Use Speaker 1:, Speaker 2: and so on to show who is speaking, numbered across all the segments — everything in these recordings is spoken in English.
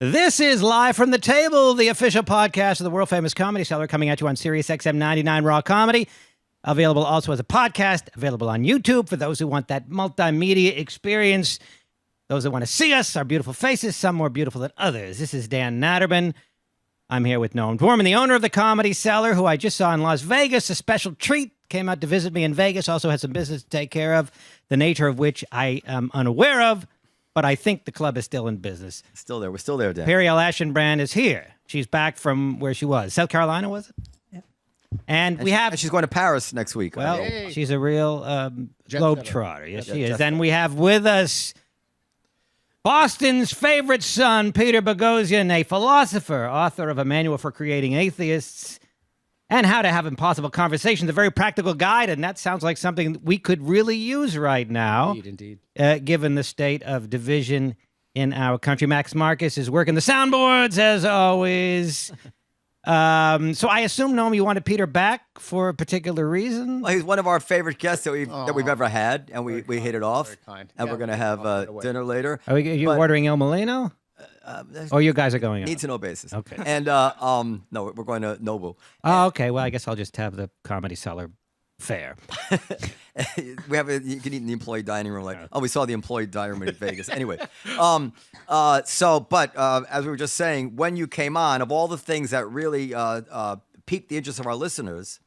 Speaker 1: This is Live from the Table, the official podcast of the world-famous Comedy Cellar, coming at you on Sirius XM 99 Raw Comedy. Available also as a podcast, available on YouTube for those who want that multimedia experience. Those that want to see us, our beautiful faces, some more beautiful than others. This is Dan Naturman. I'm here with Noam Dworman, the owner of the Comedy Cellar, who I just saw in Las Vegas, a special treat. Came out to visit me in Vegas, also had some business to take care of, the nature of which I am unaware of. But I think the club is still in business.
Speaker 2: Still there. We're still there, Dan.
Speaker 1: Periel Aschenbrand is here. She's back from where she was. South Carolina, was it? Yeah. And
Speaker 2: she's going to Paris next week.
Speaker 1: Well, she's a real globetrotter. Yes, she is. And we have with us Boston's favorite son, Peter Boghossian, a philosopher, author of A Manual for Creating Atheists, and How to Have Impossible Conversations, a very practical guide, and that sounds like something we could really use right now.
Speaker 3: Indeed.
Speaker 1: Given the state of division in our country. Max Marcus is working the soundboards, as always. So I assume, Noam, you wanted Peter back for a particular reason?
Speaker 2: Well, he's one of our favorite guests that we've ever had, and we hit it off.
Speaker 3: Very kind.
Speaker 2: And we're going to have dinner later.
Speaker 1: Are you ordering Il Molino? Or you guys are going out?
Speaker 2: Need to know basis.
Speaker 1: Okay.
Speaker 2: And no, we're going to Noble.
Speaker 1: Oh, okay. Well, I guess I'll just have the Comedy Cellar fare.
Speaker 2: You can eat in the employee dining room. We saw the employee dining room in Vegas. Anyway, as we were just saying, when you came on, of all the things that really piqued the interest of our listeners,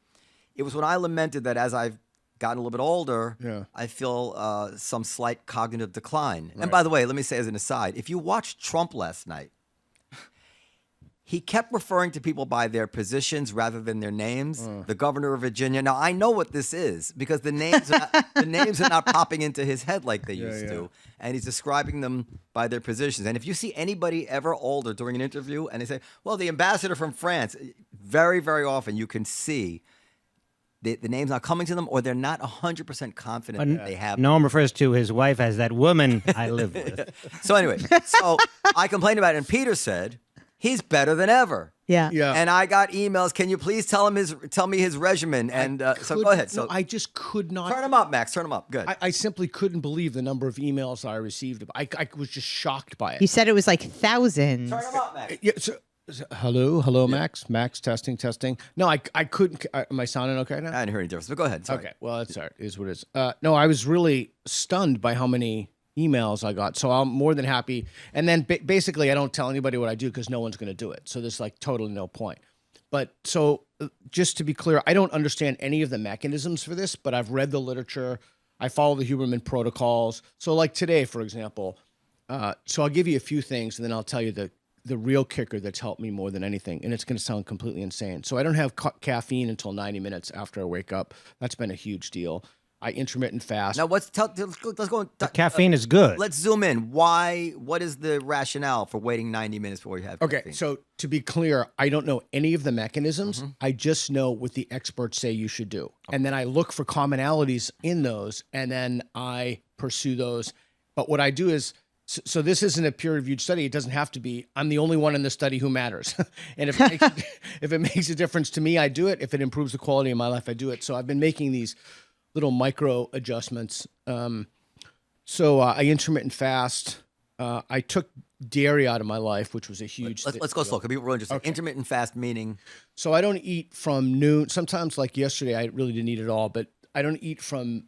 Speaker 2: it was when I lamented that as I've gotten a little bit older, I feel some slight cognitive decline. Right. And by the way, let me say as an aside, if you watched Trump last night, he kept referring to people by their positions rather than their names. The governor of Virginia. Now, I know what this is because the names are not popping into his head like they used to. And he's describing them by their positions. And if you see anybody ever older during an interview and they say, well, the ambassador from France, very, very often you can see the name's not coming to them, or they're not 100% confident that they have.
Speaker 1: Noam refers to his wife as that woman I live with.
Speaker 2: So anyway, I complained about it, and Peter said, he's better than ever.
Speaker 4: Yeah.
Speaker 2: And I got emails. Can you please tell me his regimen? And so go ahead. So
Speaker 3: I just could not
Speaker 2: turn him up, Max. Turn him up. Good.
Speaker 3: I simply couldn't believe the number of emails I received. I was just shocked by it.
Speaker 4: You said it was like thousands.
Speaker 2: Turn him up, Max.
Speaker 3: Yeah. So, hello, Max. Max, testing. No, I couldn't. Am I sounding okay now?
Speaker 2: I didn't hear any difference, but go ahead. Sorry.
Speaker 3: Okay. Well, that's all right. It is what it is. No, I was really stunned by how many emails I got. So I'm more than happy. And then basically I don't tell anybody what I do because no one's going to do it. So there's like totally no point. But so just to be clear, I don't understand any of the mechanisms for this, but I've read the literature. I follow the Huberman protocols. So like today, for example, so I'll give you a few things and then I'll tell you the real kicker that's helped me more than anything. And it's going to sound completely insane. So I don't have caffeine until 90 minutes after I wake up. That's been a huge deal. I intermittent fast.
Speaker 2: Now, let's go.
Speaker 1: Caffeine is good.
Speaker 2: Let's zoom in. What is the rationale for waiting 90 minutes before you have caffeine?
Speaker 3: Okay, so to be clear, I don't know any of the mechanisms. I just know what the experts say you should do. Okay. And then I look for commonalities in those, and then I pursue those. But what I do is, so this isn't a peer-reviewed study. It doesn't have to be. I'm the only one in the study who matters. And if it makes a difference to me, I do it. If it improves the quality of my life, I do it. So I've been making these little micro adjustments. So I intermittent fast. I took dairy out of my life, which was a huge.
Speaker 2: Let's go slow. Can we really just intermittent fast meaning?
Speaker 3: So I don't eat from noon. Sometimes, like yesterday, I really didn't eat at all. But I don't eat from.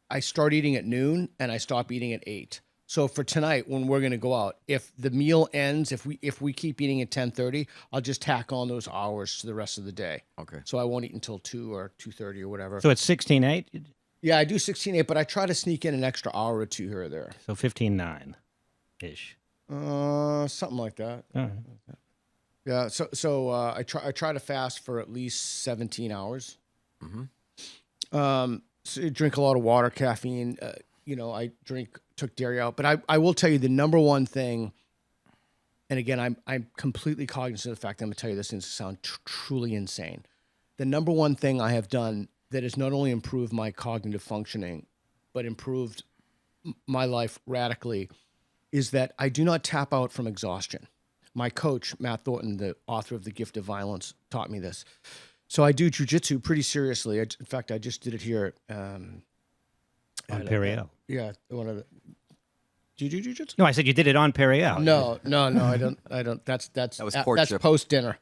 Speaker 3: I start eating at noon and I stop eating at 8. So for tonight, when we're going to go out, if the meal ends, if we keep eating at 10:30, I'll just tack on those hours to the rest of the day.
Speaker 2: Okay.
Speaker 3: So I won't eat until 2 or 2:30 or whatever.
Speaker 1: So it's 16:8?
Speaker 3: Yeah, I do 16:8, but I try to sneak in an extra hour or two here or there.
Speaker 1: So 15:9-ish.
Speaker 3: Something like that. Yeah. So I try to fast for at least 17 hours. So you drink a lot of water, caffeine. I took dairy out, but I will tell you the number one thing. And again, I'm completely cognizant of the fact that I'm going to tell you this thing to sound truly insane. The number one thing I have done that has not only improved my cognitive functioning, but improved my life radically, is that I do not tap out from exhaustion. My coach, Matt Thornton, the author of The Gift of Violence, taught me this. So I do jiu-jitsu pretty seriously. In fact, I just did it here.
Speaker 1: Periel.
Speaker 3: Yeah, one of the Do you do jiu-jitsu?
Speaker 1: No, I said you did it on Periel.
Speaker 3: No, I don't. That's
Speaker 2: was
Speaker 3: that's
Speaker 2: courtship.
Speaker 3: post dinner.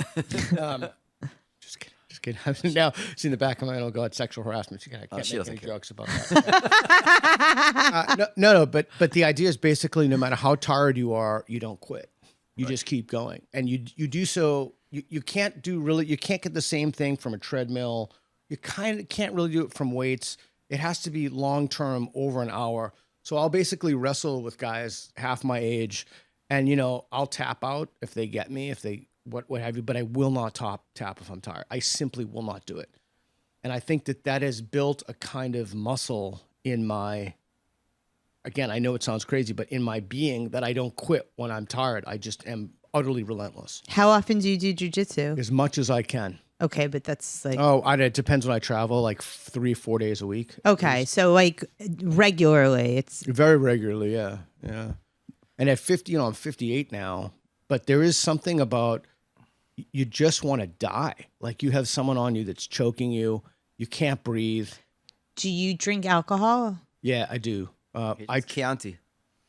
Speaker 3: Just kidding. I've now seen the back of my mind. Oh God, sexual harassment. I can't
Speaker 2: she
Speaker 3: make
Speaker 2: doesn't
Speaker 3: any
Speaker 2: care.
Speaker 3: jokes about that. No. But the idea is basically, no matter how tired you are, you don't quit. You just keep going, and you do so. You can't get the same thing from a treadmill. You kind of can't really do it from weights. It has to be long term, over an hour. So I'll basically wrestle with guys half my age, and I'll tap out if they get me, if they what have you. But I will not tap if I'm tired. I simply will not do it. And I think that has built a kind of muscle in my. Again, I know it sounds crazy, but in my being, that I don't quit when I'm tired. I just am utterly relentless.
Speaker 4: How often do you do jujitsu?
Speaker 3: As much as I can.
Speaker 4: Okay, but that's like
Speaker 3: It depends when I travel, like 3-4 days a week.
Speaker 4: okay. So like regularly, it's
Speaker 3: Very regularly, yeah. And at 50, I'm 58 now, but there is something about you just want to die. Like you have someone on you that's choking you. You can't breathe.
Speaker 4: do you drink alcohol?
Speaker 3: Yeah, I do.
Speaker 2: It's Chianti.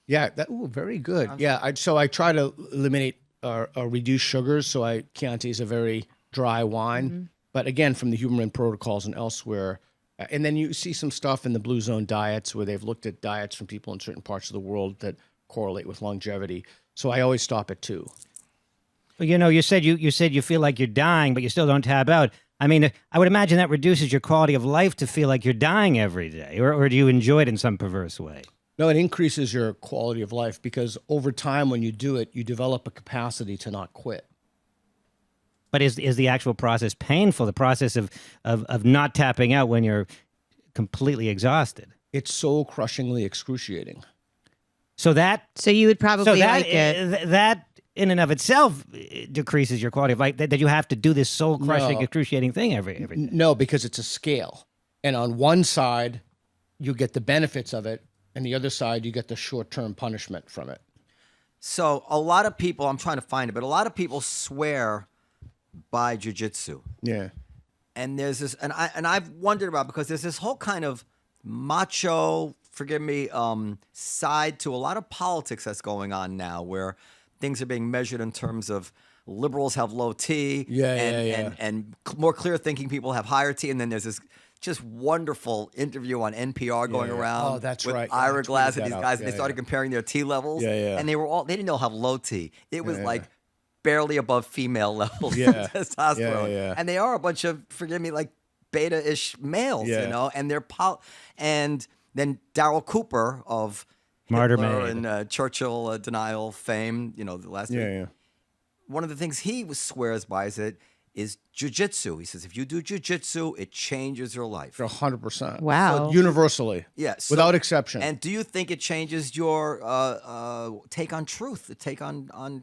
Speaker 3: Yeah, very good. Yeah, so I try to eliminate or reduce sugars. So Chianti is a very dry wine. But again, from the Huberman protocols and elsewhere, and then you see some stuff in the Blue Zone diets where they've looked at diets from people in certain parts of the world that correlate with longevity. So I always stop at 2.
Speaker 1: Well, you said you feel like you're dying, but you still don't tab out. I mean, I would imagine that reduces your quality of life to feel like you're dying every day, or do you enjoy it in some perverse way?
Speaker 3: No, it increases your quality of life because over time when you do it, you develop a capacity to not quit.
Speaker 1: But is the actual process painful? The process of not tapping out when you're completely exhausted.
Speaker 3: It's so crushingly excruciating.
Speaker 1: So
Speaker 4: So you would probably
Speaker 1: that
Speaker 4: like it.
Speaker 1: that in and of itself decreases your quality of life. That you have to do this soul crushing,
Speaker 3: No.
Speaker 1: excruciating thing every day.
Speaker 3: No, because it's a scale. And on one side, you get the benefits of it. And the other side, you get the short-term punishment from it.
Speaker 2: So a lot of people, I'm trying to find it, but a lot of people swear by jiu-jitsu.
Speaker 3: Yeah.
Speaker 2: And there's this, and I've wondered about, because there's this whole kind of macho, forgive me, side to a lot of politics that's going on now, where things are being measured in terms of liberals have low T, and more clear thinking people have higher T, and then there's this just wonderful interview on NPR going around.
Speaker 3: Oh, that's
Speaker 2: with
Speaker 3: right.
Speaker 2: Ira
Speaker 3: I
Speaker 2: Glass
Speaker 3: tweeted
Speaker 2: and these
Speaker 3: that out.
Speaker 2: guys, and
Speaker 3: Yeah,
Speaker 2: they started comparing their T levels, and they didn't know how low T. It was like barely above female levels of testosterone, and they are a bunch of, forgive me, like beta-ish males, and they're and then Darryl Cooper of
Speaker 1: Martyr
Speaker 2: Hitler
Speaker 1: Maid.
Speaker 2: and Churchill denial fame, the last thing. One of the things he swears by is jiu-jitsu. He says, if you do jiu-jitsu, it changes your life.
Speaker 3: 100%.
Speaker 4: Wow.
Speaker 3: Universally.
Speaker 2: Yes.
Speaker 3: Without exception.
Speaker 2: And do you think it changes your take on truth, the take on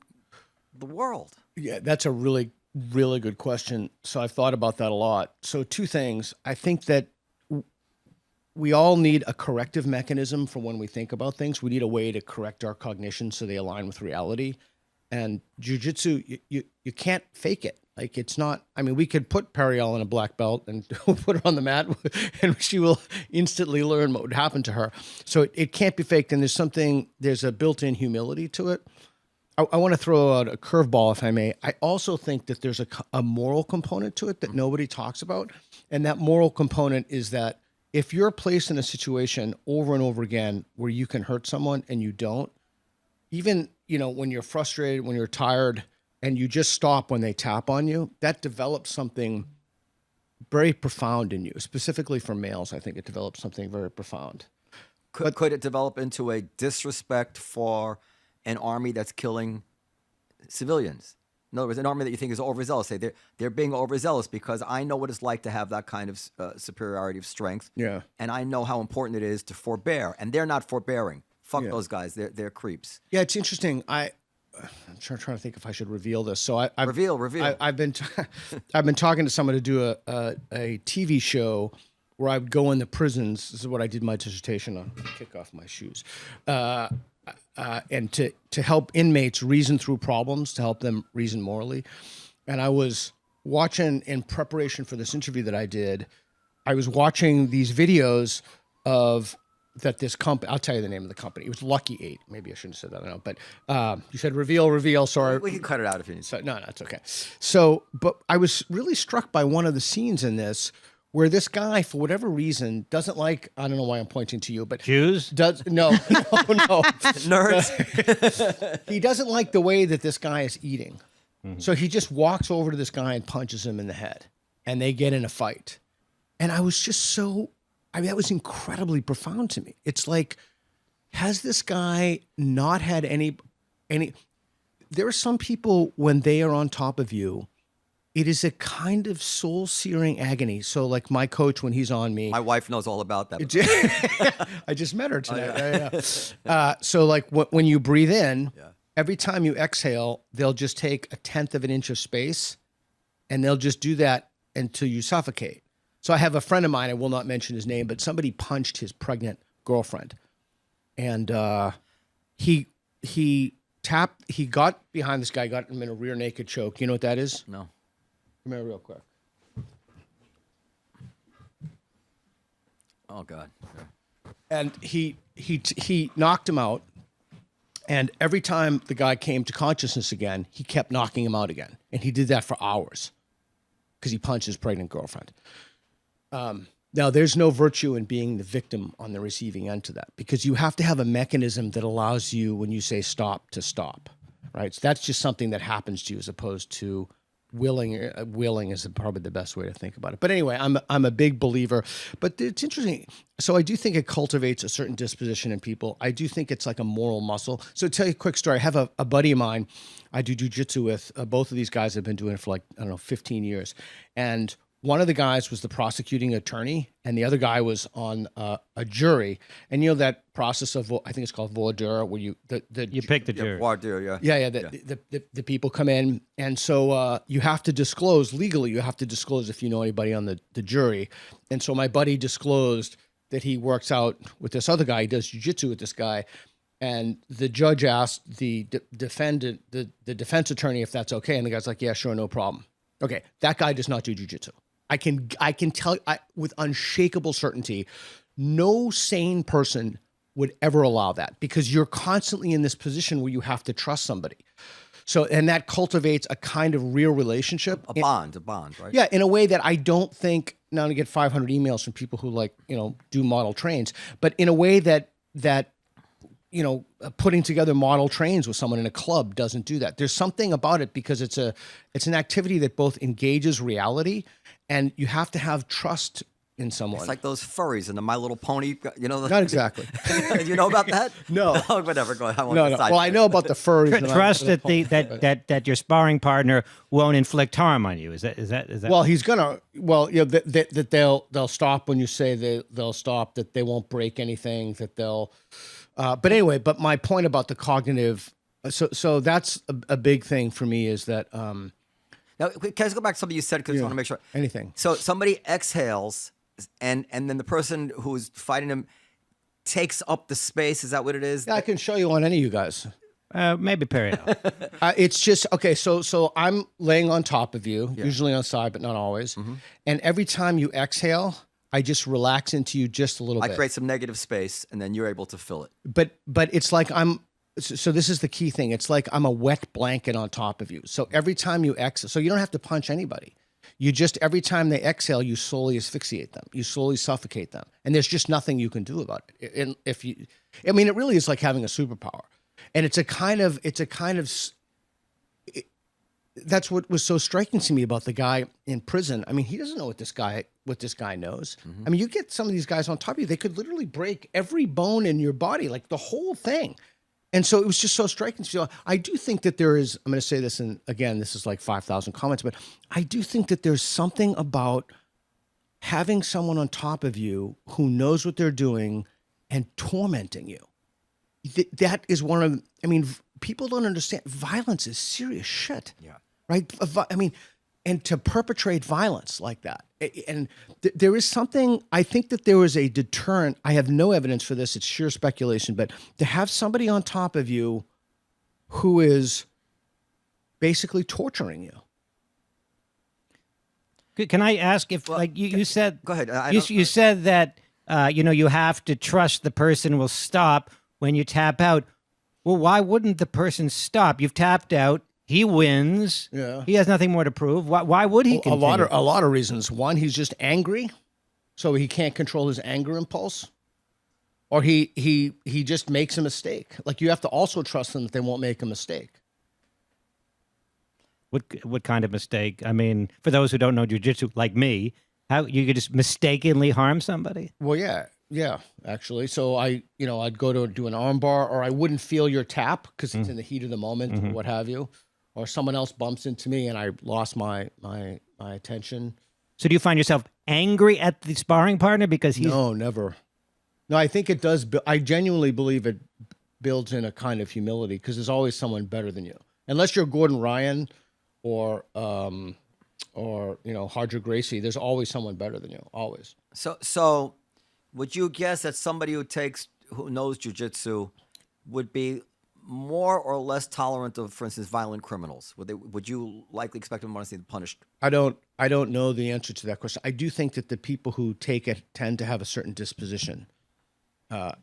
Speaker 2: the world?
Speaker 3: Yeah, that's a really, really good question. So I've thought about that a lot. So 2 things. I think that we all need a corrective mechanism for when we think about things. We need a way to correct our cognition so they align with reality. And jiu-jitsu, you can't fake it. Like, it's not, I mean, we could put Periel in a black belt and put her on the mat and she will instantly learn what would happen to her. So it can't be faked. And there's a built-in humility to it. I want to throw out a curveball, if I may. I also think that there's a moral component to it that nobody talks about. And that moral component is that if you're placed in a situation over and over again where you can hurt someone and you don't, even, when you're frustrated, when you're tired, and you just stop when they tap on you, that develops something very profound in you. Specifically for males, I think it develops something very profound.
Speaker 2: Could it develop into a disrespect for an army that's killing civilians? In other words, an army that you think is overzealous. Say they're being overzealous because I know what it's like to have that kind of superiority of strength.
Speaker 3: Yeah.
Speaker 2: And I know how important it is to forbear, and they're not forbearing. Fuck those guys. They're creeps.
Speaker 3: Yeah, it's interesting. I'm trying to think if I should reveal this. So
Speaker 2: Reveal.
Speaker 3: I've been I've been talking to someone to do a TV show where I would go in the prisons. This is what I did my dissertation on. Kick off my shoes. And to help inmates reason through problems, to help them reason morally. And I was watching, in preparation for this interview that I did, I was watching these videos of that this company, I'll tell you the name of the company. It was Lucky 8. Maybe I shouldn't have said that. I don't know. But you said reveal. Sorry.
Speaker 2: We can cut it out if you need to.
Speaker 3: So, no, it's okay. So, but I was really struck by one of the scenes in this where this guy, for whatever reason, doesn't like, I don't know why I'm pointing to you, but
Speaker 1: Jews?
Speaker 3: no.
Speaker 2: Nerds.
Speaker 3: He doesn't like the way that this guy is eating. So he just walks over to this guy and punches him in the head, and they get in a fight. And I was just that was incredibly profound to me. It's like, has this guy not had any, there are some people when they are on top of you, it is a kind of soul-searing agony. So like my coach, when he's on me.
Speaker 2: My wife knows all about that.
Speaker 3: I just met her tonight. Yeah. So like when you breathe in, every time you exhale, they'll just take 1/10 of an inch of space, and they'll just do that until you suffocate. So I have a friend of mine, I will not mention his name, but somebody punched his pregnant girlfriend. And he got behind this guy, got him in a rear naked choke. You know what that is?
Speaker 2: No.
Speaker 3: Come here real quick.
Speaker 2: Oh God.
Speaker 3: And he knocked him out. And every time the guy came to consciousness again, he kept knocking him out again. And he did that for hours because he punched his pregnant girlfriend. Now, there's no virtue in being the victim on the receiving end to that, because you have to have a mechanism that allows you, when you say stop, to stop, right? So that's just something that happens to you as opposed to willing. Willing is probably the best way to think about it. But anyway, I'm a big believer. But it's interesting. So I do think it cultivates a certain disposition in people. I do think it's like a moral muscle. So to tell you a quick story, I have a buddy of mine I do jiu-jitsu with. Both of these guys have been doing it for like, I don't know, 15 years. And one of the guys was the prosecuting attorney, and the other guy was on a jury. And you know that process of, I think it's called voir dire, where you
Speaker 1: pick the jury.
Speaker 2: Voir dire,
Speaker 3: The people come in, and so you have to disclose legally. You have to disclose if you know anybody on the jury. And so my buddy disclosed that he works out with this other guy. He does jiu-jitsu with this guy, and the judge asked the defendant, the defense attorney, if that's okay, and the guy's like, "Yeah, sure, no problem." Okay, that guy does not do jiu-jitsu. I can tell with unshakable certainty, no sane person would ever allow that, because you're constantly in this position where you have to trust somebody. So, and that cultivates a kind of real relationship.
Speaker 2: A bond, right?
Speaker 3: Yeah, in a way that I don't think, now to get 500 emails from people who do model trains, but in a way that putting together model trains with someone in a club doesn't do that. There's something about it because it's an activity that both engages reality, and you have to have trust in someone.
Speaker 2: It's like those furries in the My Little Pony.
Speaker 3: Not exactly.
Speaker 2: You know about that?
Speaker 3: No.
Speaker 2: Oh, whatever. Go ahead.
Speaker 3: No. Well, I know about the furries.
Speaker 1: Trust that your sparring partner won't inflict harm on you. Is that?
Speaker 3: Well, he's gonna. Well, that they'll stop when you say they'll stop. That they won't break anything. That they'll. But anyway, my point about the cognitive. So that's a big thing for me, is that.
Speaker 2: Now, can I just go back to something you said, because I want to make sure.
Speaker 3: Anything.
Speaker 2: So somebody exhales, and then the person who's fighting him takes up the space. Is that what it is?
Speaker 3: Yeah, I can show you on any of you guys.
Speaker 1: Maybe Periel.
Speaker 3: It's just, okay, so I'm laying on top of you, usually on the side, but not always. Mm-hmm. And every time you exhale, I just relax into you just a little bit.
Speaker 2: I create some negative space, and then you're able to fill it.
Speaker 3: But it's like so this is the key thing. It's like I'm a wet blanket on top of you. So every time you exhale, so you don't have to punch anybody. You just, every time they exhale, you slowly asphyxiate them. You slowly suffocate them. And there's just nothing you can do about it. And it really is like having a superpower. And that's what was so striking to me about the guy in prison. I mean, he doesn't know what this guy knows. Mm-hmm. I mean, you get some of these guys on top of you, they could literally break every bone in your body, like the whole thing. And so it was just so striking. So I do think that there is, I'm going to say this, and again, this is like 5,000 comments, but I do think that there's something about having someone on top of you who knows what they're doing and tormenting you. That is one of, people don't understand. Violence is serious shit.
Speaker 2: Yeah.
Speaker 3: Right? And to perpetrate violence like that. And there is something, I think that there is a deterrent. I have no evidence for this. It's sheer speculation. But to have somebody on top of you who is basically torturing you.
Speaker 1: Can I ask if, you said...
Speaker 2: Go ahead.
Speaker 1: You said that you have to trust the person will stop when you tap out. Well, why wouldn't the person stop? You've tapped out. He wins.
Speaker 3: Yeah.
Speaker 1: He has nothing more to prove. Why would he continue?
Speaker 3: A lot of reasons. One, he's just angry, so he can't control his anger impulse. Or he just makes a mistake. Like, you have to also trust them that they won't make a mistake.
Speaker 1: What kind of mistake? I mean, for those who don't know jiu-jitsu, like me, how you could just mistakenly harm somebody?
Speaker 3: Well, yeah, actually. So I'd go to do an arm bar, or I wouldn't feel your tap because it's in the heat of the moment, or what have you. Or someone else bumps into me and I lost my attention.
Speaker 1: So do you find yourself angry at the sparring partner because he's...
Speaker 3: No, never. No, I think it does. I genuinely believe it builds in a kind of humility because there's always someone better than you. Unless you're Gordon Ryan or Hardger Gracie, there's always someone better than you. Always.
Speaker 2: So would you guess that somebody who knows jiu-jitsu would be more or less tolerant of, for instance, violent criminals? Would you likely expect them to want to see them punished?
Speaker 3: I don't know the answer to that question. I do think that the people who take it tend to have a certain disposition.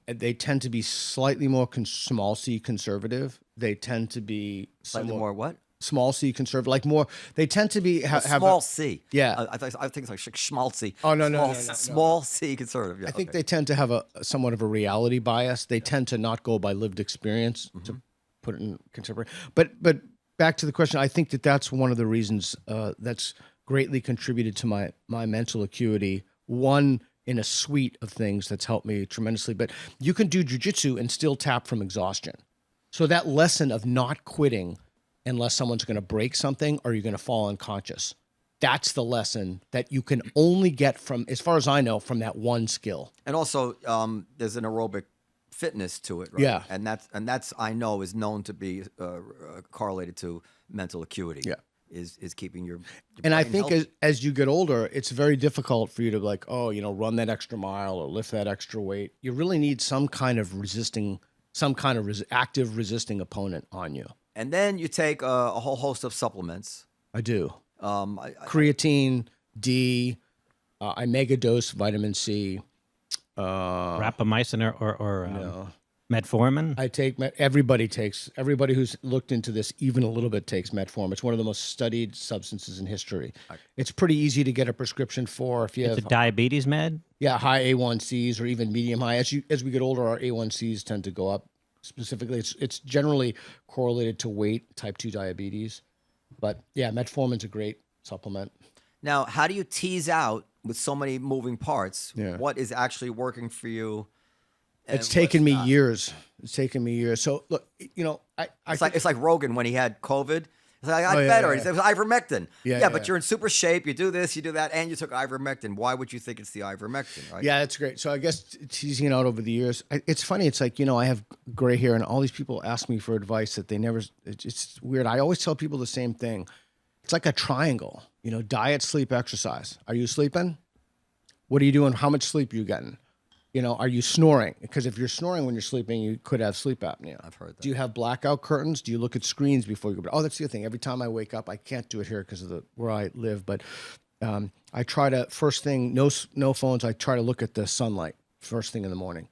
Speaker 3: They tend to be slightly more small c conservative. They tend to be
Speaker 2: Slightly more what?
Speaker 3: Small c conservative, like more. They tend to be have
Speaker 2: small c.
Speaker 3: Yeah,
Speaker 2: I think it's like schmaltzy.
Speaker 3: Oh no.
Speaker 2: Small c conservative. Yeah,
Speaker 3: I think they tend to have a somewhat of a reality bias. They tend to not go by lived experience, to put it in contemporary. But back to the question, I think that's one of the reasons that's greatly contributed to my mental acuity. One in a suite of things that's helped me tremendously. But you can do jiu-jitsu and still tap from exhaustion. So that lesson of not quitting unless someone's going to break something or you're going to fall unconscious. That's the lesson that you can only get from, as far as I know, from that one skill.
Speaker 2: And also, there's an aerobic fitness to it, right?
Speaker 3: Yeah.
Speaker 2: And that's I know is known to be correlated to mental acuity.
Speaker 3: Yeah.
Speaker 2: Is keeping your
Speaker 3: and I
Speaker 2: brain
Speaker 3: think
Speaker 2: healthy.
Speaker 3: as you get older, it's very difficult for you to run that extra mile or lift that extra weight. You really need some kind of active resisting opponent on you.
Speaker 2: And then you take a whole host of supplements.
Speaker 3: I do. Creatine, D, I mega dose vitamin C.
Speaker 1: Rapamycin or metformin?
Speaker 3: I take everybody who's looked into this even a little bit takes metformin. It's one of the most studied substances in history. It's pretty easy to get a prescription for if you
Speaker 1: It's
Speaker 3: have
Speaker 1: a diabetes med?
Speaker 3: Yeah, high A1Cs or even medium high. As we get older, our A1Cs tend to go up. Specifically, it's generally correlated to weight, type 2 diabetes. But yeah, metformin's a great supplement.
Speaker 2: Now, how do you tease out with so many moving parts what is actually working for you?
Speaker 3: It's taken me years. So look,
Speaker 2: It's like Rogan when he had COVID. It's like, I got better. He said it was ivermectin. But you're in super shape. You do this, you do that, and you took ivermectin. Why would you think it's the ivermectin, right?
Speaker 3: Yeah, that's great. So I guess teasing it out over the years. It's funny. It's like, I have gray hair, and all these people ask me for advice that they never. It's weird. I always tell people the same thing. It's like a triangle. Diet, sleep, exercise. Are you sleeping? What are you doing? How much sleep are you getting? Are you snoring? Because if you're snoring when you're sleeping, you could have sleep apnea.
Speaker 2: I've heard that.
Speaker 3: Do you have blackout curtains? Do you look at screens before you go to bed? Oh, that's the other thing. Every time I wake up, I can't do it here because of where I live, but I try to, first thing, no phones. I try to look at the sunlight first thing in the morning.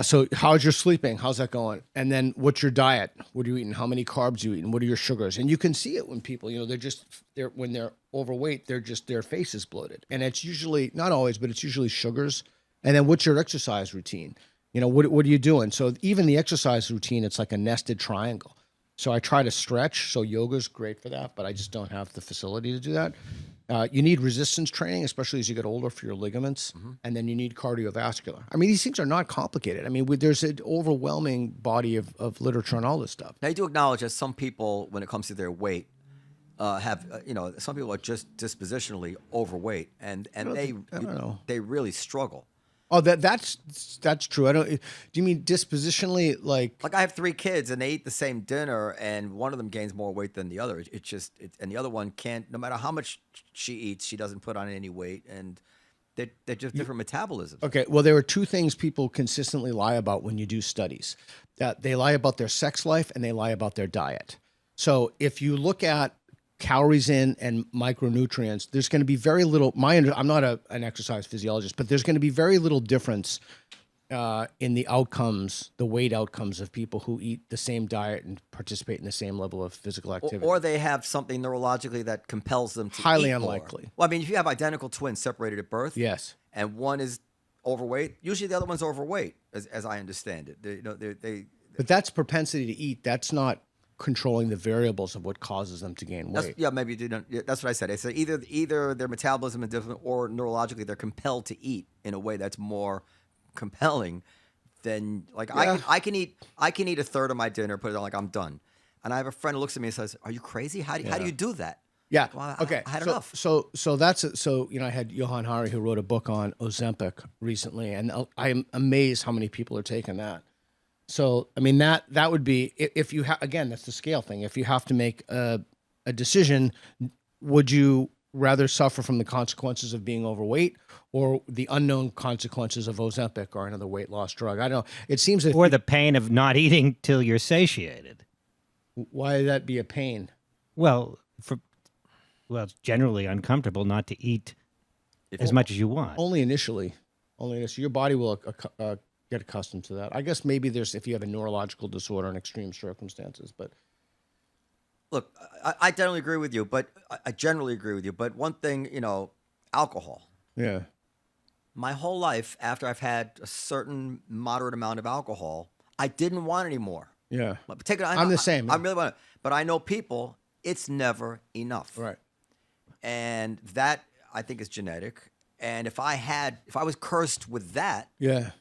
Speaker 3: So how's your sleeping? How's that going? And then what's your diet? What are you eating? How many carbs are you eating? What are your sugars? And you can see it when people, when they're overweight, their face is bloated. And it's usually, not always, but it's usually sugars. And then what's your exercise routine? What are you doing? So even the exercise routine, it's like a nested triangle. So I try to stretch. So yoga's great for that, but I just don't have the facility to do that. You need resistance training, especially as you get older, for your ligaments. And then you need cardiovascular. I mean, these things are not complicated. I mean, there's an overwhelming body of literature on all this stuff.
Speaker 2: Now, you do acknowledge that some people, when it comes to their weight, some people are just dispositionally overweight, and they really struggle.
Speaker 3: Oh, that's true. Do you mean dispositionally, like
Speaker 2: I have 3 kids and they eat the same dinner, and one of them gains more weight than the other. And the other one can't. No matter how much she eats, she doesn't put on any weight, and they're just different metabolisms.
Speaker 3: Okay, well, there are 2 things people consistently lie about when you do studies. They lie about their sex life and they lie about their diet. So if you look at calories in and micronutrients, there's going to be very little. I'm not an exercise physiologist, but there's going to be very little difference in the outcomes, the weight outcomes of people who eat the same diet and participate in the same level of physical activity.
Speaker 2: Or they have something neurologically that compels them to
Speaker 3: Highly
Speaker 2: eat
Speaker 3: unlikely.
Speaker 2: more. Well, I mean, if you have identical twins separated at birth,
Speaker 3: Yes.
Speaker 2: and one is overweight, usually the other one's overweight, as I understand it.
Speaker 3: But that's propensity to eat. That's not controlling the variables of what causes them to gain weight.
Speaker 2: Maybe you didn't. Yeah, that's what I said. I said either their metabolism is different, or neurologically they're compelled to eat in a way that's more compelling than like I can eat a third of my dinner, put it on like I'm done, and I have a friend who looks at me and says, "Are you crazy? How do you do that?"
Speaker 3: Yeah.
Speaker 2: Well,
Speaker 3: Okay.
Speaker 2: I had enough.
Speaker 3: So I had Johan Hari, who wrote a book on Ozempic recently, and I'm amazed how many people are taking that. So I mean that would be if you again, that's the scale thing. If you have to make a decision, would you rather suffer from the consequences of being overweight or the unknown consequences of Ozempic or another weight loss drug? I don't know. It seems that
Speaker 1: Or the pain of not eating till you're satiated.
Speaker 3: why would that be a pain?
Speaker 1: Well, it's generally uncomfortable not to eat as much as you want.
Speaker 3: Only initially. Your body will get accustomed to that. I guess maybe if you have a neurological disorder in extreme circumstances, but
Speaker 2: Look, I generally agree with you, but But one thing, alcohol.
Speaker 3: yeah.
Speaker 2: My whole life, after I've had a certain moderate amount of alcohol, I didn't want any more.
Speaker 3: Yeah.
Speaker 2: I'm
Speaker 3: the same.
Speaker 2: I really want it, but I know people. It's never enough.
Speaker 3: Right.
Speaker 2: And that I think is genetic. And if I was cursed with that,
Speaker 3: Yeah.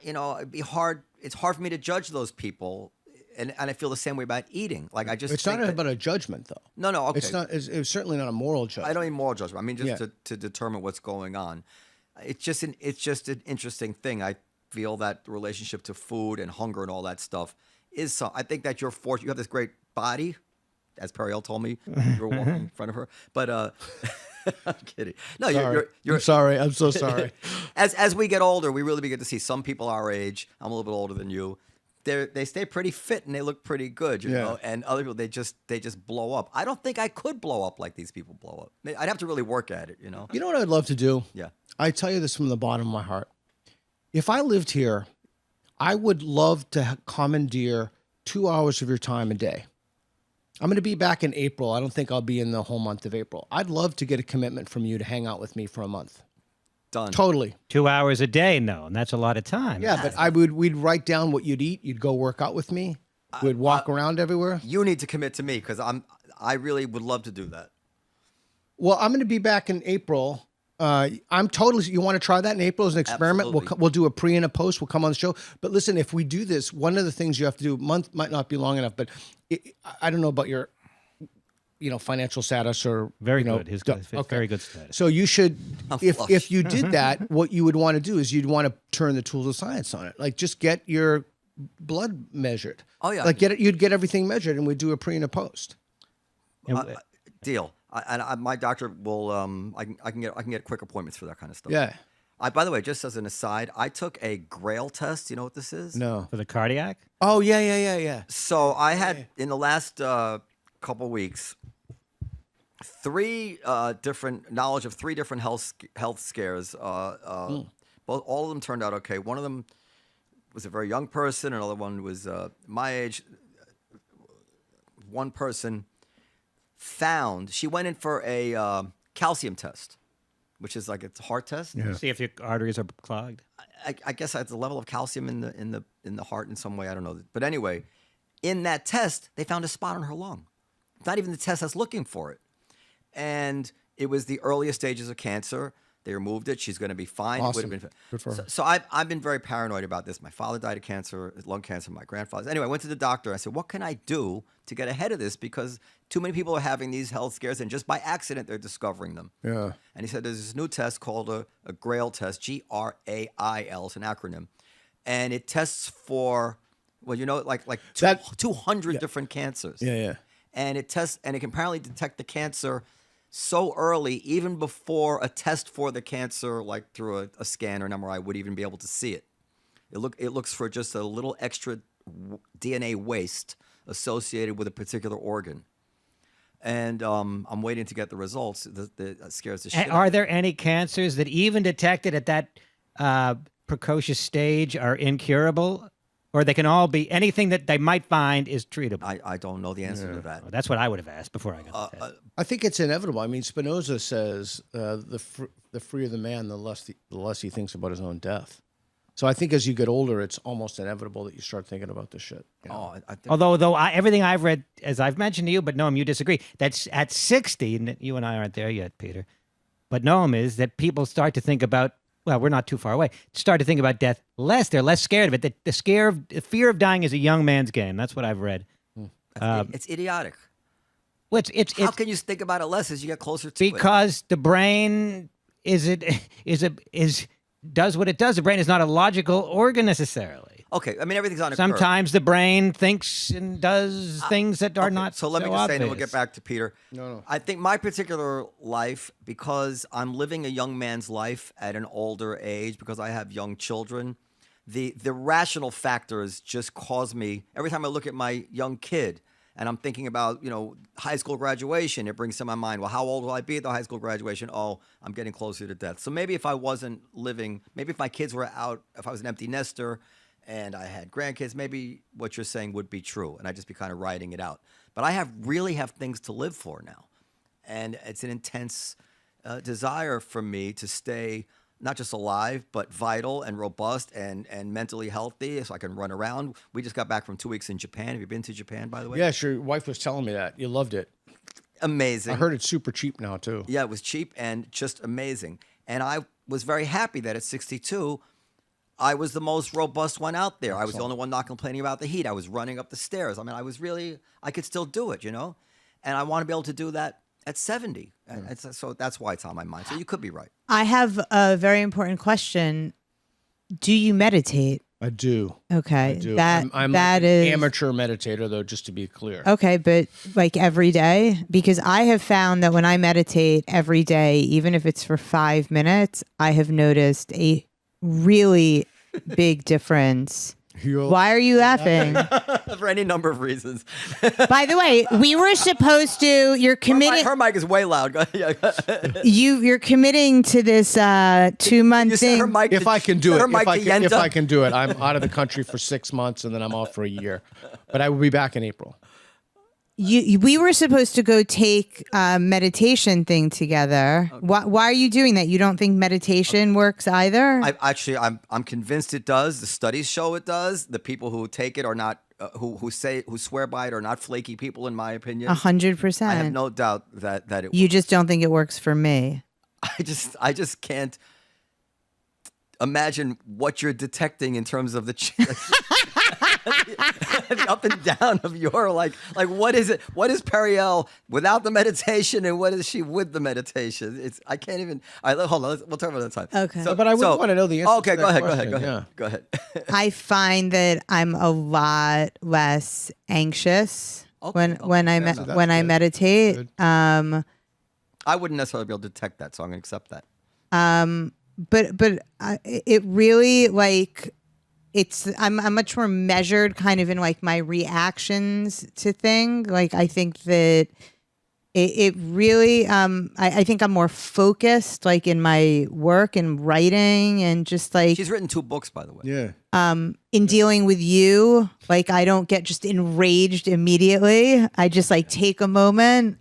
Speaker 2: it'd be hard. It's hard for me to judge those people. And I feel the same way about eating. Like
Speaker 3: It's not about a judgment, though.
Speaker 2: No, okay.
Speaker 3: It's not. It's certainly not a moral judgment.
Speaker 2: I don't mean moral judgment. I mean just
Speaker 3: Yeah.
Speaker 2: to determine what's going on. It's just an interesting thing. I feel that the relationship to food and hunger and all that stuff is so. I think that you're fortunate. You have this great body, as Periel told me. You were walking in front of her, but I'm kidding. No, you're
Speaker 3: I'm sorry. I'm so sorry.
Speaker 2: As we get older, we really begin to see some people our age. I'm a little bit older than you. They stay pretty fit and they look pretty good, you know. And other people, they just blow up. I don't think I could blow up like these people blow up. I'd have to really work at it, you know.
Speaker 3: You know what I'd love to do?
Speaker 2: Yeah.
Speaker 3: I tell you this from the bottom of my heart. If I lived here, I would love to commandeer 2 hours of your time a day. I'm going to be back in April. I don't think I'll be in the whole month of April. I'd love to get a commitment from you to hang out with me for a month.
Speaker 2: Done.
Speaker 3: Totally.
Speaker 1: 2 hours a day, no, and that's a lot of time.
Speaker 3: Yeah, but we'd write down what you'd eat. You'd go work out with me. We'd walk around everywhere.
Speaker 2: You need to commit to me because I really would love to do that.
Speaker 3: Well, I'm going to be back in April. I'm totally. You want to try that in April as an experiment?
Speaker 2: Absolutely.
Speaker 3: We'll do a pre and a post. We'll come on the show. But listen, if we do this, one of the things you have to do. A month might not be long enough, but I don't know about your, financial status or
Speaker 1: Very good. His very good status.
Speaker 3: So you should,
Speaker 2: flush.
Speaker 3: if you did that, what you would want to do is you'd want to turn the tools of science on it. Like just get your blood measured.
Speaker 2: Oh, yeah.
Speaker 3: Like you'd get everything measured, and we'd do a pre and a post.
Speaker 2: Deal. My doctor will. I can get quick appointments for that kind of stuff.
Speaker 3: Yeah.
Speaker 2: By the way, just as an aside, I took a Grail test. You know what this is?
Speaker 3: No.
Speaker 1: For the cardiac?
Speaker 3: Oh yeah.
Speaker 2: So I had in the last couple weeks three different health scares. All of them turned out okay. One of them was a very young person. Another one was my age. One person she went in for a calcium test, which is like it's a heart test.
Speaker 3: Yeah.
Speaker 1: See if your arteries are clogged.
Speaker 2: I guess it's the level of calcium in the heart in some way. I don't know. But anyway, in that test, they found a spot on her lung. It's not even the test that's looking for it. And it was the earliest stages of cancer. They removed it. She's going to be fine.
Speaker 3: Awesome.
Speaker 2: It would have been.
Speaker 3: Good for her.
Speaker 2: So I've been very paranoid about this. My father died of cancer, lung cancer. My grandfather. Anyway, I went to the doctor. I said, "What can I do to get ahead of this? Because too many people are having these health scares, and just by accident they're discovering them."
Speaker 3: Yeah.
Speaker 2: And he said, "There's this new test called a Grail test, GRAIL. It's an acronym, and it tests for 200 different cancers.
Speaker 3: Yeah.
Speaker 2: And it tests, and it can apparently detect the cancer so early, even before a test for the cancer, like through a scan or an MRI, would even be able to see it. It looks for just a little extra DNA waste associated with a particular organ. and I'm waiting to get the results. That scares the shit.
Speaker 1: And are there any cancers that even detected at that precocious stage are incurable? Or they can all be, anything that they might find is treatable?
Speaker 2: I don't know the answer to that.
Speaker 1: Well, that's what I would have asked before I got the test.
Speaker 3: I think it's inevitable. I mean, Spinoza says the freer the man, the less he thinks about his own death. So I think as you get older, it's almost inevitable that you start thinking about this shit. You know?
Speaker 2: I think,
Speaker 1: Although everything I've read, as I've mentioned to you, but Noam, you disagree. That's at 60, and you and I aren't there yet, Peter. But Noam is that people start to think about, well, we're not too far away, start to think about death less. They're less scared of it. The fear of dying is a young man's game. That's what I've read.
Speaker 2: it's idiotic.
Speaker 1: Well,
Speaker 2: How can you think about it less as you get closer to it?
Speaker 1: because the brain does what it does. The brain is not a logical organ necessarily.
Speaker 2: Okay, I mean, everything's on a curve.
Speaker 1: Sometimes the brain thinks and does things that are
Speaker 2: Okay,
Speaker 1: not
Speaker 2: so let me just say, and then we'll get back to Peter.
Speaker 3: No.
Speaker 2: I think my particular life, because I'm living a young man's life at an older age, because I have young children, the rational factors just cause me, every time I look at my young kid and I'm thinking about, high school graduation, it brings to my mind, well, how old will I be at the high school graduation? Oh, I'm getting closer to death. So maybe if I wasn't living, maybe if my kids were out, if I was an empty nester and I had grandkids, maybe what you're saying would be true, and I'd just be kind of writing it out. But I really have things to live for now, and it's an intense desire for me to stay not just alive, but vital and robust and mentally healthy, so I can run around. We just got back from 2 weeks in Japan. Have you been to Japan, by the way?
Speaker 3: Yes, your wife was telling me that. You loved it.
Speaker 2: Amazing.
Speaker 3: I heard it's super cheap now, too.
Speaker 2: Yeah, it was cheap and just amazing. And I was very happy that at 62, I was the most robust one out there. I was the only one not complaining about the heat. I was running up the stairs. I mean, I could still do it, And I want to be able to do that at 70. So that's why it's on my mind. So you could be right.
Speaker 4: I have a very important question. Do you meditate?
Speaker 3: I do.
Speaker 4: Okay.
Speaker 3: I do.
Speaker 4: I'm
Speaker 3: I'm
Speaker 4: that
Speaker 3: like an
Speaker 4: is
Speaker 3: amateur meditator, though, just to be clear.
Speaker 4: okay, but like every day? Because I have found that when I meditate every day, even if it's for 5 minutes, I have noticed a really big difference. Why are you laughing?
Speaker 2: For any number of reasons.
Speaker 4: By the way, we were supposed to. You're committing.
Speaker 2: Her mic is way loud.
Speaker 4: You're committing to this 2-month
Speaker 2: You said her
Speaker 4: thing.
Speaker 2: mic.
Speaker 3: If I can do it,
Speaker 2: her mic to
Speaker 3: if
Speaker 2: Yenta?
Speaker 3: I can do it, I'm out of the country for 6 months and then I'm off for a year. But I will be back in April.
Speaker 4: We were supposed to go take a meditation thing together.
Speaker 2: Okay.
Speaker 4: Why are you doing that? You don't think meditation works either?
Speaker 2: I'm convinced it does. The studies show it does. The people who take it are not who swear by it are not flaky people, in my opinion.
Speaker 4: 100%.
Speaker 2: I have no doubt that it.
Speaker 4: You just don't think it works for me.
Speaker 2: I just can't imagine what you're detecting in terms of the up and down of your like what is it? What is Periel without the meditation, and what is she with the meditation? I can't even. All right, hold on. We'll talk about that time.
Speaker 4: Okay.
Speaker 3: But I would want to know the answer.
Speaker 2: Okay,
Speaker 3: to
Speaker 2: go
Speaker 3: that
Speaker 2: ahead.
Speaker 3: question.
Speaker 2: Go ahead.
Speaker 4: I find that I'm a lot less anxious when I meditate.
Speaker 3: Good.
Speaker 2: I wouldn't necessarily be able to detect that, so I'm going to accept that.
Speaker 4: But it really I'm much more measured kind of in like my reactions to things. Like I think that it really I think I'm more focused like in my work and writing and just like
Speaker 2: She's written 2 books, by the way.
Speaker 3: Yeah.
Speaker 4: in dealing with you. Like I don't get just enraged immediately. I just like take a moment.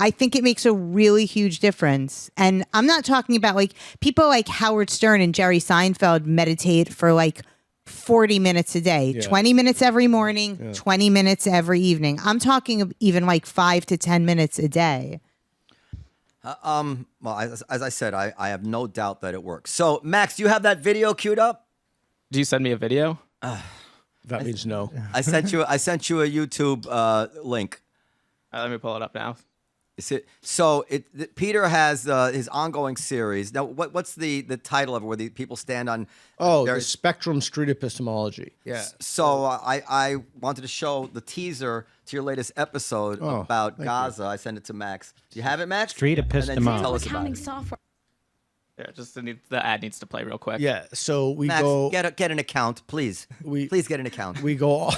Speaker 4: I think it makes a really huge difference. And I'm not talking about like people like Howard Stern and Jerry Seinfeld meditate for like 40 minutes a day, 20 minutes every morning, 20 minutes every evening. I'm talking even like 5 to 10 minutes a day.
Speaker 2: Well, as I said, I have no doubt that it works. So, Max, do you have that video queued up?
Speaker 5: Do you send me a video?
Speaker 3: That means no.
Speaker 2: I sent you a YouTube link.
Speaker 5: Let me pull it up now.
Speaker 2: So Peter has his ongoing series. Now, what's the title of it? Where the people stand on?
Speaker 3: The Spectrum Street Epistemology. Yeah.
Speaker 2: So I wanted to show the teaser to your latest episode about Gaza. I sent it to Max. Do you have it, Max?
Speaker 1: Street
Speaker 2: And then you
Speaker 1: epistemology.
Speaker 2: tell us about
Speaker 6: Accounting
Speaker 2: it.
Speaker 6: software.
Speaker 5: Yeah, just the ad needs to play real quick.
Speaker 3: Yeah. So we
Speaker 2: Max,
Speaker 3: go.
Speaker 2: get an account, please. Please get an account.
Speaker 3: We go all,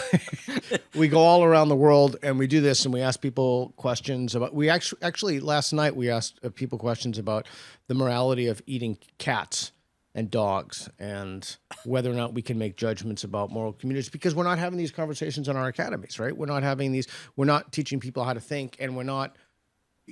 Speaker 3: we go all around the world and we do this and we ask people questions about. We actually last night we asked people questions about the morality of eating cats and dogs and whether or not we can make judgments about moral communities, because we're not having these conversations in our academies, right? We're not teaching people how to think, and we're not,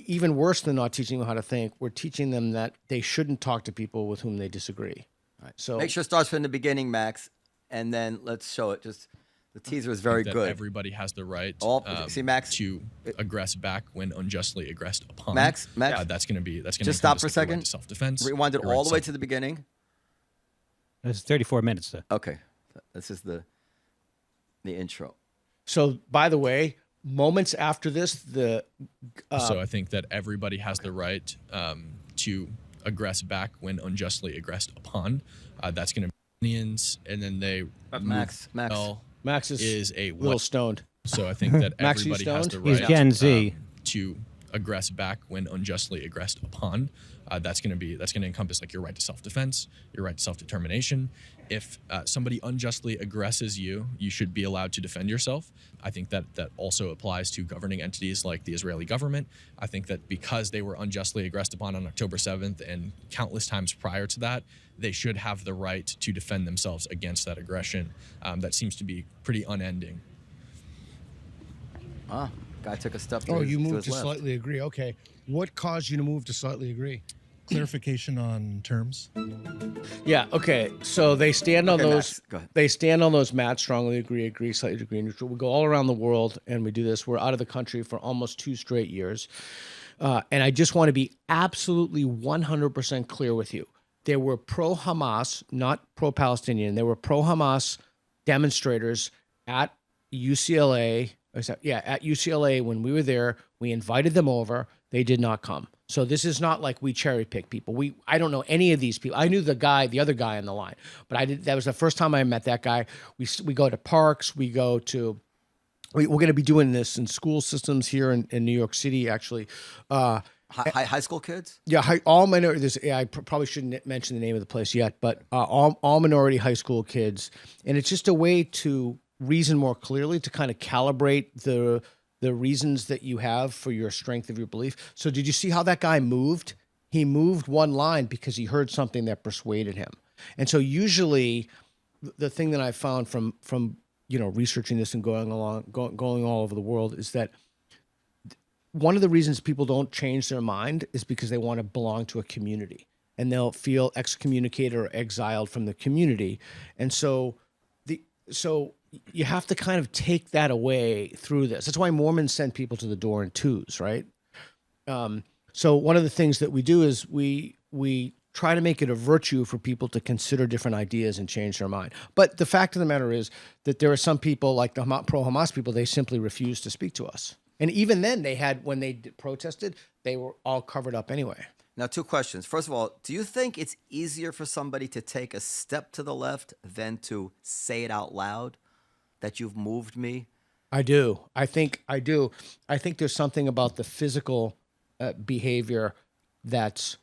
Speaker 3: even worse than not teaching them how to think, we're teaching them that they shouldn't talk to people with whom they disagree. Right. So
Speaker 2: make sure it starts from the beginning, Max, and then let's show it. Just the teaser is very
Speaker 6: that
Speaker 2: good.
Speaker 6: Everybody has the right
Speaker 2: see, Max?
Speaker 6: to aggress back when unjustly aggressed upon.
Speaker 2: Max,
Speaker 6: that's going to
Speaker 2: just stop for a second.
Speaker 6: Self-defense.
Speaker 2: Rewind it all the way to the beginning.
Speaker 1: It's 34 minutes, though.
Speaker 2: Okay, this is the intro.
Speaker 3: So, by the way, moments after this,
Speaker 6: so I think that everybody has the right to aggress back when unjustly aggressed upon. That's going to be opinions, and then they
Speaker 2: Max
Speaker 3: is
Speaker 6: a
Speaker 3: little stoned.
Speaker 6: So I think that
Speaker 3: Max,
Speaker 6: everybody
Speaker 3: you
Speaker 6: has
Speaker 3: stoned?
Speaker 6: the
Speaker 1: He's
Speaker 6: right
Speaker 1: Gen Z.
Speaker 6: To aggress back when unjustly aggressed upon. That's going to encompass like your right to self-defense, your right to self-determination. If somebody unjustly aggresses you, you should be allowed to defend yourself. I think that also applies to governing entities like the Israeli government. I think that because they were unjustly aggressed upon on October 7th and countless times prior to that, they should have the right to defend themselves against that aggression. That seems to be pretty unending.
Speaker 2: Guy took a step.
Speaker 7: You moved
Speaker 2: his
Speaker 7: to
Speaker 2: left.
Speaker 7: slightly agree. Okay. What caused you to move to slightly agree?
Speaker 8: Clarification on terms.
Speaker 3: Yeah. Okay. So they stand on
Speaker 2: Okay,
Speaker 3: those.
Speaker 2: Max, go ahead.
Speaker 3: They stand on those mats. Strongly agree, slightly agree, neutral. We go all around the world and we do this. We're out of the country for almost 2 straight years, and I just want to be absolutely 100% clear with you. There were pro-Hamas, not pro-Palestinian. There were pro-Hamas demonstrators at UCLA. At UCLA when we were there. We invited them over. They did not come. So this is not like we cherry pick people. I don't know any of these people. I knew the other guy on the line, but that was the first time I met that guy. We go to parks. We're going to be doing this in school systems here in New York City, actually.
Speaker 2: High school kids?
Speaker 3: Yeah, all minority. I probably shouldn't mention the name of the place yet, but all minority high school kids, and it's just a way to reason more clearly, to kind of calibrate the reasons that you have for your strength of your belief. So did you see how that guy moved? He moved one line because he heard something that persuaded him. And so usually the thing that I found from researching this and going all over the world is that one of the reasons people don't change their mind is because they want to belong to a community, and they'll feel excommunicated or exiled from the community. And so you have to kind of take that away through this. That's why Mormons send people to the door in 2s, right? So one of the things that we do is we try to make it a virtue for people to consider different ideas and change their mind. But the fact of the matter is that there are some people, like the pro-Hamas people, they simply refuse to speak to us. And even then, when they protested, they were all covered up anyway.
Speaker 2: Now, 2 questions. First of all, do you think it's easier for somebody to take a step to the left than to say it out loud? That you've moved me?
Speaker 3: I do. I think there's something about the physical behavior that's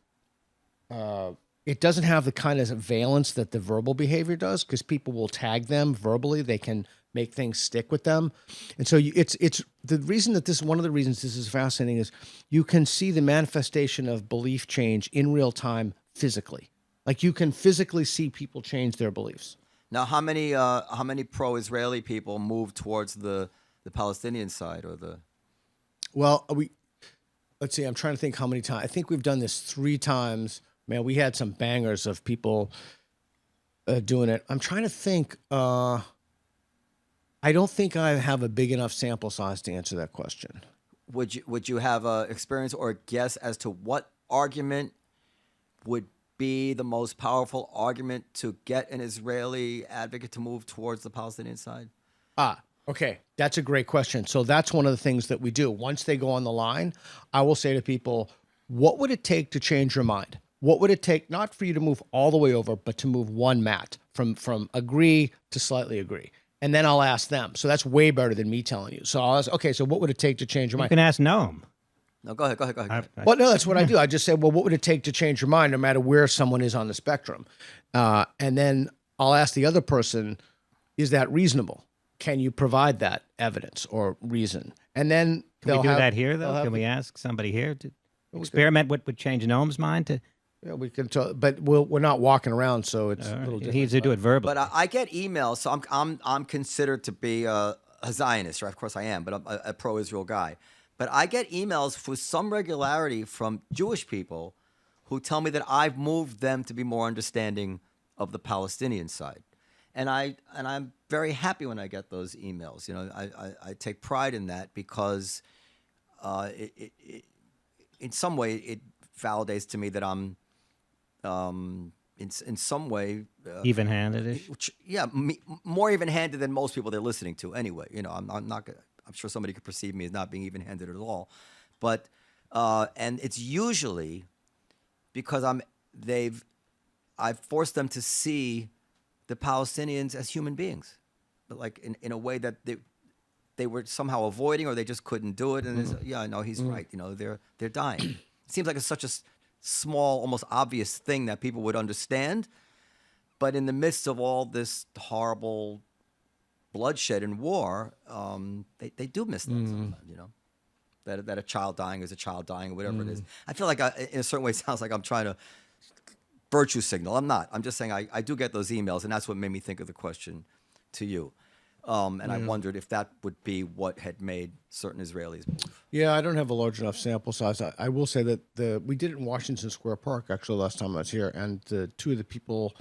Speaker 3: it doesn't have the kind of valence that the verbal behavior does, because people will tag them verbally. They can make things stick with them. And so it's the reason that one of the reasons this is fascinating is you can see the manifestation of belief change in real time physically. Like you can physically see people change their beliefs.
Speaker 2: Now, how many pro-Israeli people move towards the Palestinian side or the?
Speaker 3: Well, let's see. I'm trying to think how many times. I think we've done this 3 times. Man, we had some bangers of people doing it. I'm trying to think. I don't think I have a big enough sample size to answer that question.
Speaker 2: Would you have a experience or a guess as to what argument would be the most powerful argument to get an Israeli advocate to move towards the Palestinian side?
Speaker 3: Okay. That's a great question. So that's one of the things that we do. Once they go on the line, I will say to people, what would it take to change your mind? What would it take, not for you to move all the way over, but to move one mat from agree to slightly agree? And then I'll ask them. So that's way better than me telling you. So I'll ask, okay, so what would it take to change your
Speaker 1: You
Speaker 3: mind?
Speaker 1: can ask Noam.
Speaker 2: No, go ahead. Go ahead.
Speaker 3: Well, no, that's what I do. I just say, well, what would it take to change your mind, no matter where someone is on the spectrum? And then I'll ask the other person, is that reasonable? Can you provide that evidence or reason? And then
Speaker 1: Can we do that here, though? Can we ask somebody here to experiment what would change Noam's mind?
Speaker 3: Yeah, we can talk, but we're not walking around, so it's a little different.
Speaker 1: He needs to do it verbally.
Speaker 2: But I get emails, so I'm considered to be a Zionist, right? Of course I am, but I'm a pro-Israel guy. But I get emails with some regularity from Jewish people who tell me that I've moved them to be more understanding of the Palestinian side, and I'm very happy when I get those emails. You know, I take pride in that because in some way it validates to me that I'm in some way
Speaker 1: even-handed.
Speaker 2: Yeah, more even-handed than most people they're listening to. Anyway, you know, I'm not gonna. I'm sure somebody could perceive me as not being even-handed at all, but and it's usually because I've forced them to see the Palestinians as human beings, but like in a way that they were somehow avoiding, or they just couldn't do it. And yeah, no, he's right. You know, they're dying. It seems like it's such a small, almost obvious thing that people would understand, but in the midst of all this horrible bloodshed and war, they do miss that sometimes, you know, that a child dying is a child dying, or whatever it is. I feel like in a certain way it sounds like I'm trying to virtue signal. I'm not. I'm just saying I do get those emails, and that's what made me think of the question to you. And I wondered if that would be what had made certain Israelis move.
Speaker 3: Yeah, I don't have a large enough sample size. I will say that we did it in Washington Square Park, actually, last time I was here, and the two of the people,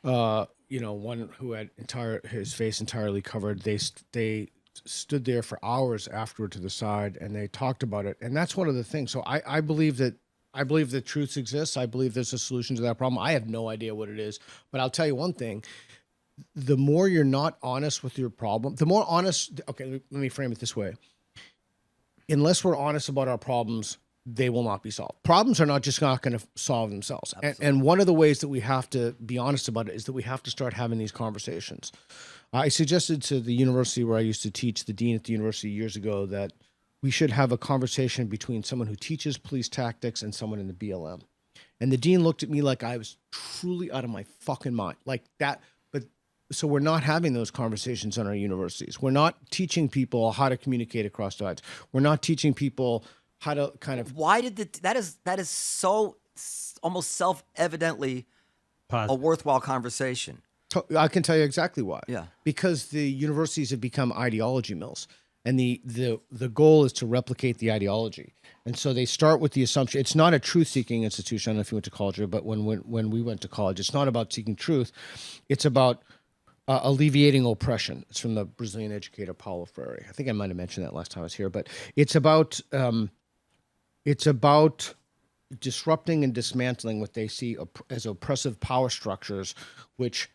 Speaker 3: you know, one who had his face entirely covered, they stood there for hours afterward to the side, and they talked about it. And that's one of the things. So I believe that truth exists. I believe there's a solution to that problem. I have no idea what it is, but I'll tell you one thing. The more you're not honest with your problem, the more honest, okay, let me frame it this way. Unless we're honest about our problems, they will not be solved. Problems are not going to solve themselves. And one of the ways that we have to be honest about it is that we have to start having these conversations. I suggested to the university where I used to teach, the dean at the university years ago, that we should have a conversation between someone who teaches police tactics and someone in the BLM. And the dean looked at me like I was truly out of my fucking mind. Like that. So we're not having those conversations in our universities. We're not teaching people how to communicate across divides. We're not teaching people how to kind of.
Speaker 2: Why did that is so almost self-evidently a worthwhile conversation?
Speaker 3: I can tell you exactly why.
Speaker 2: Yeah.
Speaker 3: Because the universities have become ideology mills, and the goal is to replicate the ideology. And so they start with the assumption it's not a truth-seeking institution. I don't know if you went to college, but when we went to college, it's not about seeking truth. It's about alleviating oppression. It's from the Brazilian educator Paulo Freire. I think I might have mentioned that last time I was here, but it's about disrupting and dismantling what they see as oppressive power structures, which,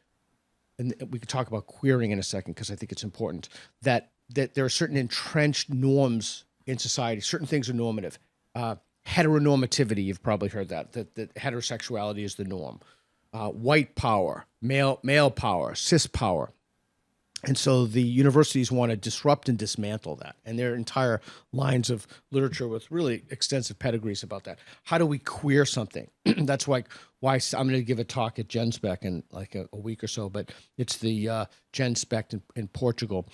Speaker 3: and we could talk about queering in a second because I think it's important, that there are certain entrenched norms in society. Certain things are normative. Heteronormativity, you've probably heard that heterosexuality is the norm. White power, male power, cis power. And so the universities want to disrupt and dismantle that. And there are entire lines of literature with really extensive pedigrees about that. How do we queer something? That's why I'm going to give a talk at GenSpec in like a week or so, but it's the GenSpec in Portugal.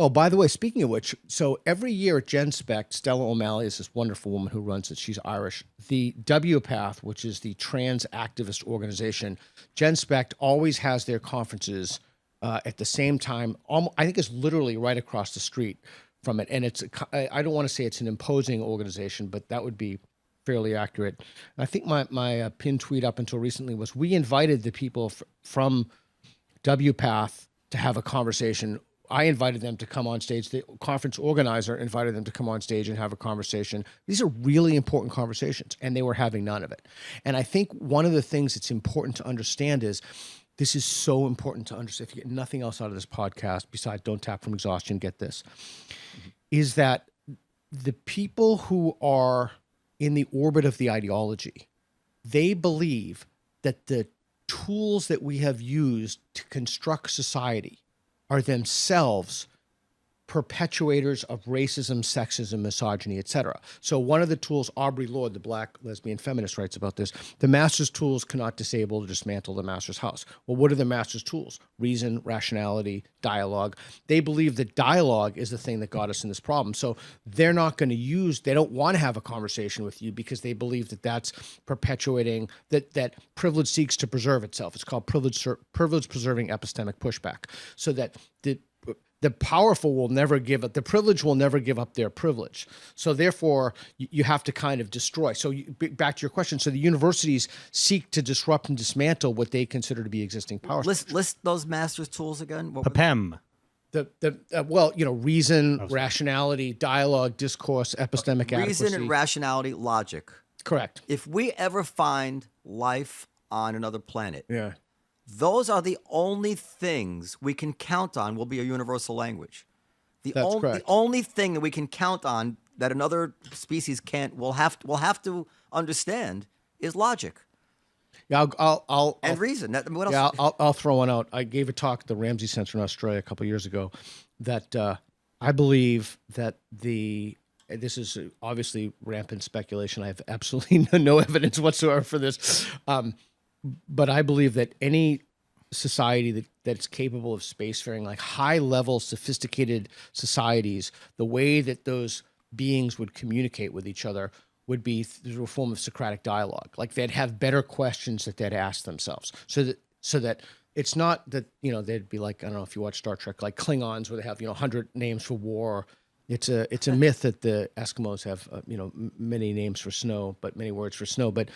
Speaker 3: Oh, by the way, speaking of which, so every year at GenSpec, Stella O'Malley is this wonderful woman who runs it. She's Irish. The WPATH, which is the trans activist organization, GenSpec always has their conferences at the same time. I think it's literally right across the street from it. And I don't want to say it's an imposing organization, but that would be fairly accurate. And I think my pinned tweet up until recently was, we invited the people from WPATH to have a conversation. I invited them to come on stage. The conference organizer invited them to come on stage and have a conversation. These are really important conversations, and they were having none of it. And I think one of the things that's important to understand is, this is so important to understand. If you get nothing else out of this podcast besides don't tap from exhaustion, get this, is that the people who are in the orbit of the ideology, they believe that the tools that we have used to construct society are themselves perpetuators of racism, sexism, misogyny, etc. So one of the tools, Aubrey Lord, the black lesbian feminist, writes about this: the master's tools cannot disable or dismantle the master's house. Well, what are the master's tools? Reason, rationality, dialogue. They believe that dialogue is the thing that got us in this problem. So they're not going to use, they don't want to have a conversation with you because they believe that that's perpetuating, that privilege seeks to preserve itself. It's called privilege preserving epistemic pushback. So that the powerful will never give up, the privileged will never give up their privilege. So therefore, you have to kind of destroy. So back to your question. So the universities seek to disrupt and dismantle what they consider to be existing power.
Speaker 2: List those master's tools again. What were
Speaker 1: PEM.
Speaker 3: Well, reason, rationality, dialogue, discourse, epistemic adequacy.
Speaker 2: Reason and rationality, logic.
Speaker 3: Correct.
Speaker 2: If we ever find life on another planet,
Speaker 3: Yeah.
Speaker 2: those are the only things we can count on will be a universal language.
Speaker 3: That's correct.
Speaker 2: The only thing that we can count on that another species will have to understand is logic.
Speaker 3: Yeah, I'll
Speaker 2: reason. What else?
Speaker 3: Yeah, I'll throw one out. I gave a talk at the Ramsay Center in Australia a couple of years ago that I believe that this is obviously rampant speculation. I have absolutely no evidence whatsoever for this. But I believe that any society that's capable of spacefaring, like high-level, sophisticated societies, the way that those beings would communicate with each other would be through a form of Socratic dialogue. Like they'd have better questions that they'd ask themselves, so that it's not that they'd be like, I don't know if you watch Star Trek, like Klingons, where they have 100 names for war. It's a myth that the Eskimos have many names for snow, but many words for snow. But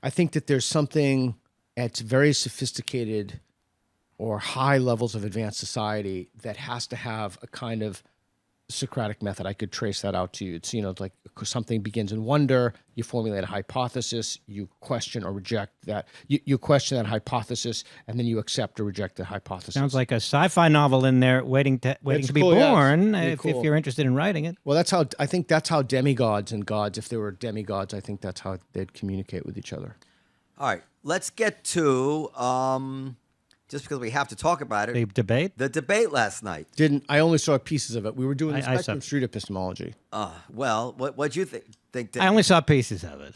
Speaker 3: I think that there's something at very sophisticated or high levels of advanced society that has to have a kind of Socratic method. I could trace that out to you. It's, like something begins in wonder, you formulate a hypothesis, you question or reject that. You question that hypothesis, and then you accept or reject the hypothesis.
Speaker 1: Sounds like a sci-fi novel in there waiting to be
Speaker 3: cool, yes.
Speaker 1: born,
Speaker 3: Pretty
Speaker 1: if
Speaker 3: cool.
Speaker 1: you're interested in writing it.
Speaker 3: Well, I think that's how demigods and gods, if they were demigods, I think that's how they'd communicate with each other.
Speaker 2: All right, let's get to just because we have to talk about it.
Speaker 1: The debate?
Speaker 2: The debate last night.
Speaker 3: I only saw pieces of it. We were doing the
Speaker 1: I
Speaker 3: Spectrum
Speaker 1: saw-
Speaker 3: Street epistemology.
Speaker 2: Well, what'd you think?
Speaker 1: I only saw pieces of it.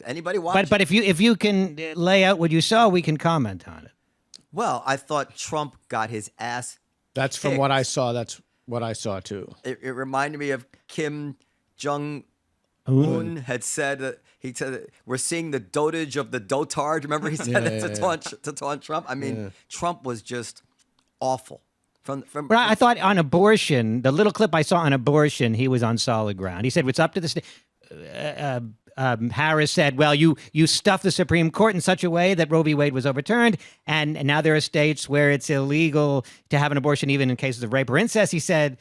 Speaker 2: Anybody watch?
Speaker 1: But if you can lay out what you saw, we can comment on it.
Speaker 2: Well, I thought Trump got his ass.
Speaker 3: That's from what I saw. That's what I saw too.
Speaker 2: It reminded me of Kim Jong-un had said that he said we're seeing the dotage of the dotard. Remember he said that to taunt Trump. I mean, Trump was just awful. From
Speaker 1: But I thought on abortion, the little clip I saw on abortion, he was on solid ground. He said, "What's up to the state?" Harris said, "Well, you stuffed the Supreme Court in such a way that Roe v. Wade was overturned, and now there are states where it's illegal to have an abortion, even in cases of rape or incest." He said,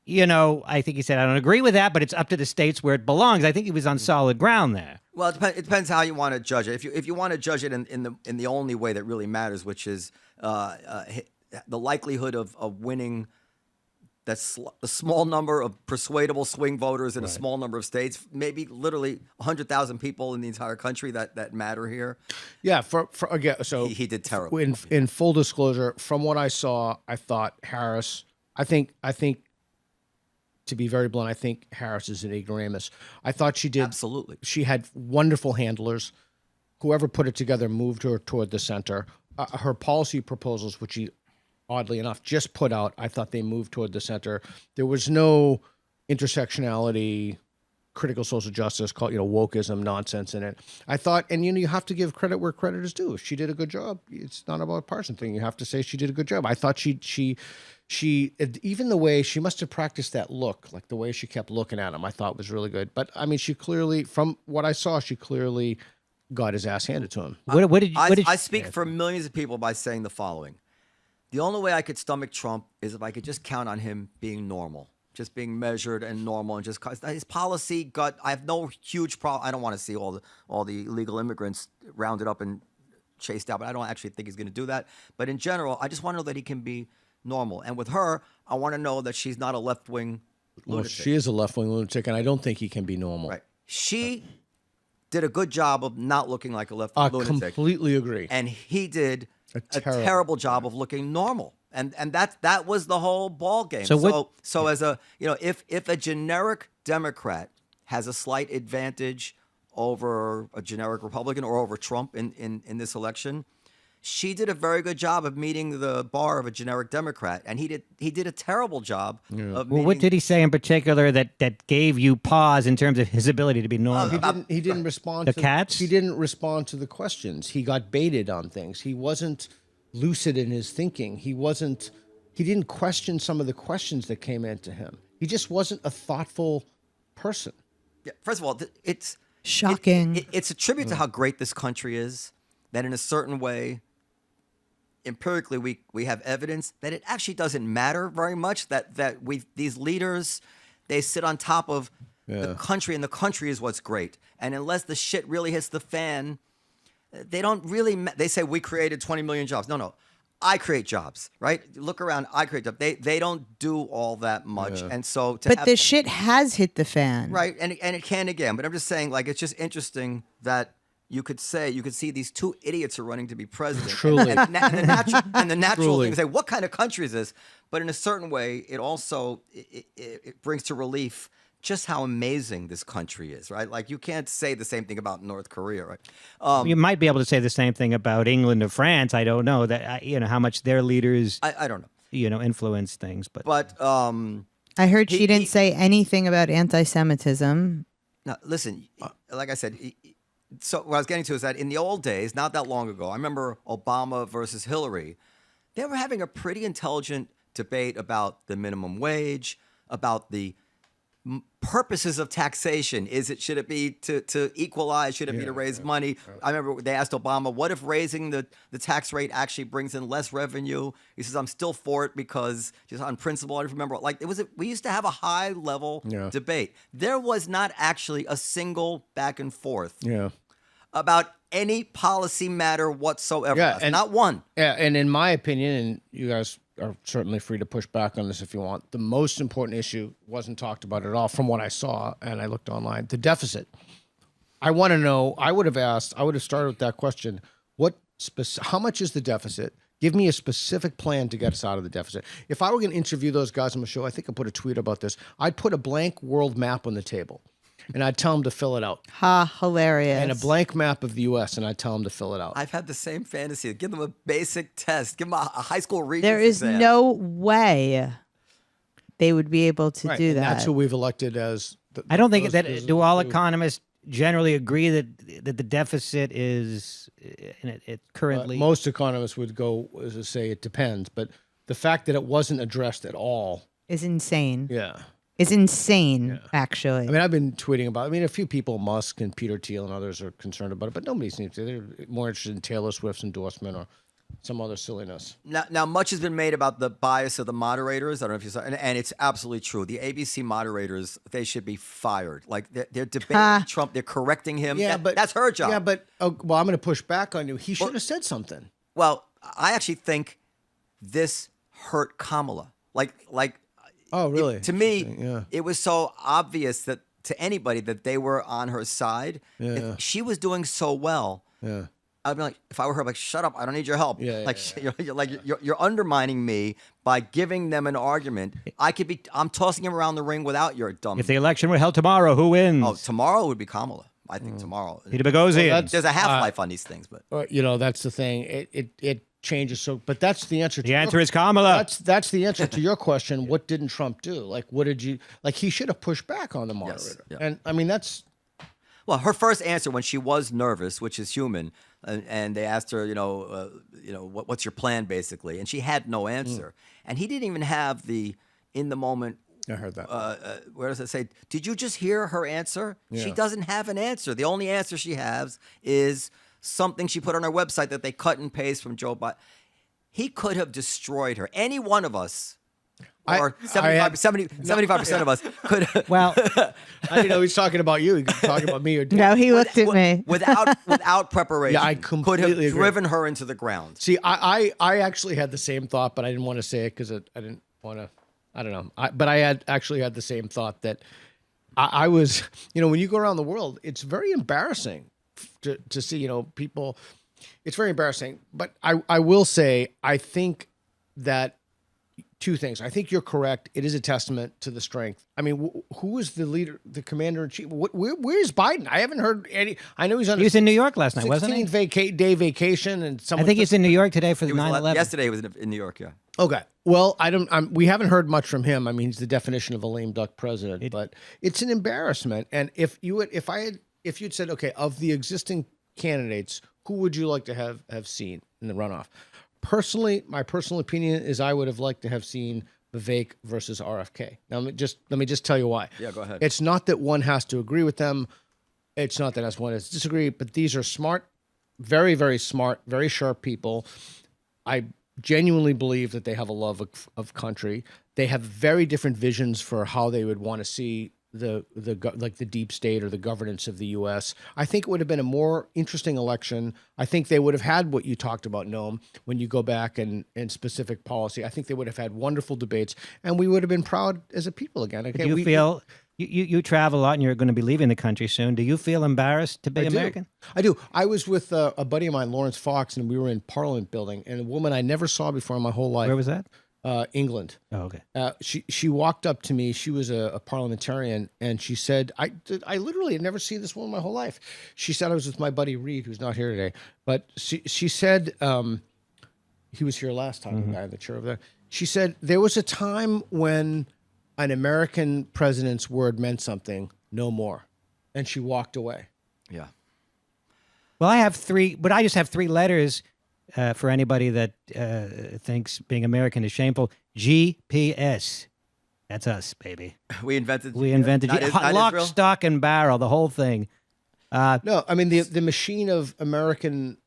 Speaker 1: I think he said, "I don't agree with that, but it's up to the states where it belongs." I think he was on solid ground there.
Speaker 2: Well, it depends how you want to judge it. If you want to judge it in the only way that really matters, which is the likelihood of winning a small number of persuadable swing voters in a small number of states, maybe literally 100,000 people in the entire country that matter here.
Speaker 3: Yeah, again, so
Speaker 2: he did terrible.
Speaker 3: In full disclosure, from what I saw, I thought Harris. I think to be very blunt, I think Harris is an ignoramus. I thought she did
Speaker 2: Absolutely.
Speaker 3: She had wonderful handlers. Whoever put it together moved her toward the center. Her policy proposals, which she oddly enough just put out, I thought they moved toward the center. There was no intersectionality, critical social justice, wokeism nonsense in it. I thought, and you have to give credit where credit is due. If she did a good job, it's not about a partisan thing. You have to say she did a good job. I thought she even the way she must have practiced that look, like the way she kept looking at him, I thought was really good. But I mean, she clearly, from what I saw, she clearly got his ass handed to him.
Speaker 2: I speak for millions of people by saying the following. The only way I could stomach Trump is if I could just count on him being normal, just being measured and normal, and just his policy I have no huge problem. I don't want to see all the illegal immigrants rounded up and chased out, but I don't actually think he's going to do that. But in general, I just want to know that he can be normal. And with her, I want to know that she's not a left-wing lunatic.
Speaker 3: Well, she is a left-wing lunatic, and I don't think he can be normal.
Speaker 2: Right. She did a good job of not looking like a left-wing lunatic.
Speaker 3: Completely agree.
Speaker 2: And he did a terrible job of looking normal. And that was the whole ball game. So as a if a generic Democrat has a slight advantage over a generic Republican or over Trump in this election, she did a very good job of meeting the bar of a generic Democrat, and he did a terrible job of
Speaker 1: Well,
Speaker 2: meeting.
Speaker 1: what did he say in particular that gave you pause in terms of his ability to be normal?
Speaker 3: He didn't respond
Speaker 1: The
Speaker 3: to
Speaker 1: cats?
Speaker 3: He didn't respond to the questions. He got baited on things. He wasn't lucid in his thinking. He didn't question some of the questions that came into him. He just wasn't a thoughtful person.
Speaker 2: Yeah, first of all, it's
Speaker 4: Shocking.
Speaker 2: It's a tribute to how great this country is, that in a certain way, empirically, we have evidence that it actually doesn't matter very much, that these leaders, they sit on top of the country, and the country is what's great. And unless the shit really hits the fan, they don't really, they say we created 20 million jobs. No, I create jobs, right? Look around, I create jobs. They don't do all that much. And so
Speaker 4: But the shit has hit the fan.
Speaker 2: right, and it can again. But I'm just saying, like, it's just interesting that you could see these two idiots are running to be president.
Speaker 3: Truly.
Speaker 2: And the natural
Speaker 3: Truly.
Speaker 2: thing is say, what kind of country is this? But in a certain way, it also it brings to relief just how amazing this country is, right? Like, you can't say the same thing about North Korea, right?
Speaker 1: You might be able to say the same thing about England or France. I don't know that how much their leaders
Speaker 2: I don't know.
Speaker 1: Influence things, but
Speaker 4: I heard she
Speaker 2: He-
Speaker 4: didn't
Speaker 2: he-
Speaker 4: say anything about anti-Semitism.
Speaker 2: now listen, like I said. So what I was getting to is that in the old days, not that long ago, I remember Obama versus Hillary. They were having a pretty intelligent debate about the minimum wage, about the purposes of taxation. Should it be to equalize? Should it be to raise money? I remember they asked Obama, what if raising the tax rate actually brings in less revenue? He says, I'm still for it because just on principle. I remember, like, we used to have a high level debate. There was not actually a single back and forth about any policy matter whatsoever. Not one.
Speaker 3: Yeah, and in my opinion, and you guys are certainly free to push back on this if you want, the most important issue wasn't talked about at all from what I saw, and I looked online, the deficit. I want to know, I would have started with that question, how much is the deficit? Give me a specific plan to get us out of the deficit. If I were going to interview those guys on the show, I think I put a tweet about this, I'd put a blank world map on the table, and I'd tell them to fill it out.
Speaker 4: Hilarious.
Speaker 3: And a blank map of the U.S., and I'd tell them to fill it out.
Speaker 2: I've had the same fantasy. Give them a basic test. Give them a high school reading
Speaker 4: There is
Speaker 2: exam.
Speaker 4: no way they would be able to do
Speaker 3: And
Speaker 4: that.
Speaker 3: that's who we've elected as.
Speaker 1: I don't think do all economists generally agree that the deficit is it currently.
Speaker 3: Most economists would go as to say it depends, but the fact that it wasn't addressed at all.
Speaker 4: Is insane.
Speaker 3: Yeah.
Speaker 4: Is insane, actually.
Speaker 3: I mean, I've been tweeting about it. I mean, a few people, Musk and Peter Thiel and others, are concerned about it, but nobody seems to. They're more interested in Taylor Swift's endorsement or some other silliness.
Speaker 2: Now, much has been made about the bias of the moderators. I don't know if you saw, and it's absolutely true. The ABC moderators, they should be fired. Like, they're debating Trump, they're correcting him.
Speaker 3: But
Speaker 2: that's her job.
Speaker 3: Yeah, but I'm going to push back on you. He should have said something.
Speaker 2: Well, I actually think this hurt Kamala. Like.
Speaker 3: Oh, really?
Speaker 2: To me, it was so obvious that to anybody that they were on her side. If she was doing so well, I'd be like, if I were her, like, shut up, I don't need your help. You're undermining me by giving them an argument. I'm tossing him around the ring without your dumb.
Speaker 1: If the election were held tomorrow, who wins?
Speaker 2: Oh, tomorrow would be Kamala. I think tomorrow.
Speaker 1: Peter Boghossian.
Speaker 2: There's a half-life on these things, but
Speaker 3: That's the thing. It changes. So, but that's the answer.
Speaker 1: The answer is Kamala.
Speaker 3: That's the answer to your question. What didn't Trump do? Like, what did you like? He should have pushed back on the moderator.
Speaker 2: yeah.
Speaker 3: And I mean, that's.
Speaker 2: Well, her first answer when she was nervous, which is human, and they asked her, what's your plan, basically, and she had no answer, and he didn't even have the in the moment.
Speaker 3: I heard that.
Speaker 2: Where does it say? Did you just hear her answer?
Speaker 3: Yeah.
Speaker 2: She doesn't have an answer. The only answer she has is something she put on her website that they cut and paste from Joe Biden. He could have destroyed her. Any one of us, or 75% of us could have.
Speaker 1: Well,
Speaker 3: I didn't know he's talking about you. He's talking about me. Or
Speaker 4: No, he looked at me.
Speaker 2: without preparation.
Speaker 3: Yeah, I
Speaker 2: could
Speaker 3: completely
Speaker 2: have
Speaker 3: agree.
Speaker 2: driven her into the ground.
Speaker 3: See, I actually had the same thought, but I didn't want to say it because I didn't want to. I don't know. But I had actually had the same thought that I was. When you go around the world, it's very embarrassing to see. People. It's very embarrassing. But I will say I think that two things. I think you're correct. It is a testament to the strength. I mean, who is the leader, the commander in chief? Where's Biden? I haven't heard any. I know he's on.
Speaker 1: He was in New York last night, wasn't he?
Speaker 3: 16-day vacation, and
Speaker 1: I think he's in New York today for the
Speaker 2: He was
Speaker 1: 9/11.
Speaker 2: yesterday he was in New York, yeah.
Speaker 3: Okay. Well, we haven't heard much from him. I mean, he's the definition of a lame duck president, but it's an embarrassment. And if you'd said, okay, of the existing candidates, who would you like to have seen in the runoff? Personally, my personal opinion is I would have liked to have seen Vivek versus RFK. Now, let me just tell you why.
Speaker 2: Yeah, go ahead.
Speaker 3: It's not that one has to agree with them. It's not that one has to disagree, but these are smart, very, very smart, very sharp people. I genuinely believe that they have a love of country. They have very different visions for how they would want to see the deep state or the governance of the U.S. I think it would have been a more interesting election. I think they would have had what you talked about, Noam, when you go back and specific policy. I think they would have had wonderful debates, and we would have been proud as a people again. Okay,
Speaker 1: Do you feel you travel a lot and you're going to be leaving the country soon? Do you feel embarrassed to be American?
Speaker 3: I do. I was with a buddy of mine, Lawrence Fox, and we were in Parliament Building, and a woman I never saw before in my whole life.
Speaker 1: Where was that?
Speaker 3: England.
Speaker 1: Oh, okay.
Speaker 3: She walked up to me. She was a parliamentarian, and she said, I literally had never seen this woman my whole life. She said I was with my buddy Reed, who's not here today, but she said he was here last time. The guy in the chair over there. She said there was a time when an American president's word meant something, no more, and she walked away.
Speaker 2: Yeah.
Speaker 1: Well, I have three, but I just have three letters. For anybody that thinks being American is shameful, GPS. That's us, baby.
Speaker 2: We invented
Speaker 1: lock,
Speaker 2: Israel?
Speaker 1: stock, and barrel, the whole thing.
Speaker 3: No, I mean the machine of American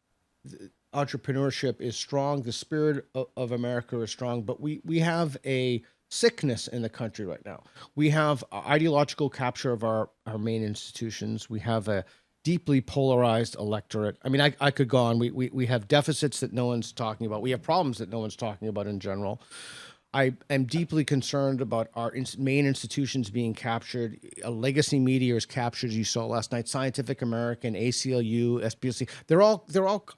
Speaker 3: entrepreneurship is strong. The spirit of America is strong, but we have a sickness in the country right now. We have ideological capture of our main institutions. We have a deeply polarized electorate. I mean, I could go on. We have deficits that no one's talking about. We have problems that no one's talking about in general. I am deeply concerned about our main institutions being captured. A legacy media is captured, as you saw last night. Scientific American, ACLU, SPLC, they're all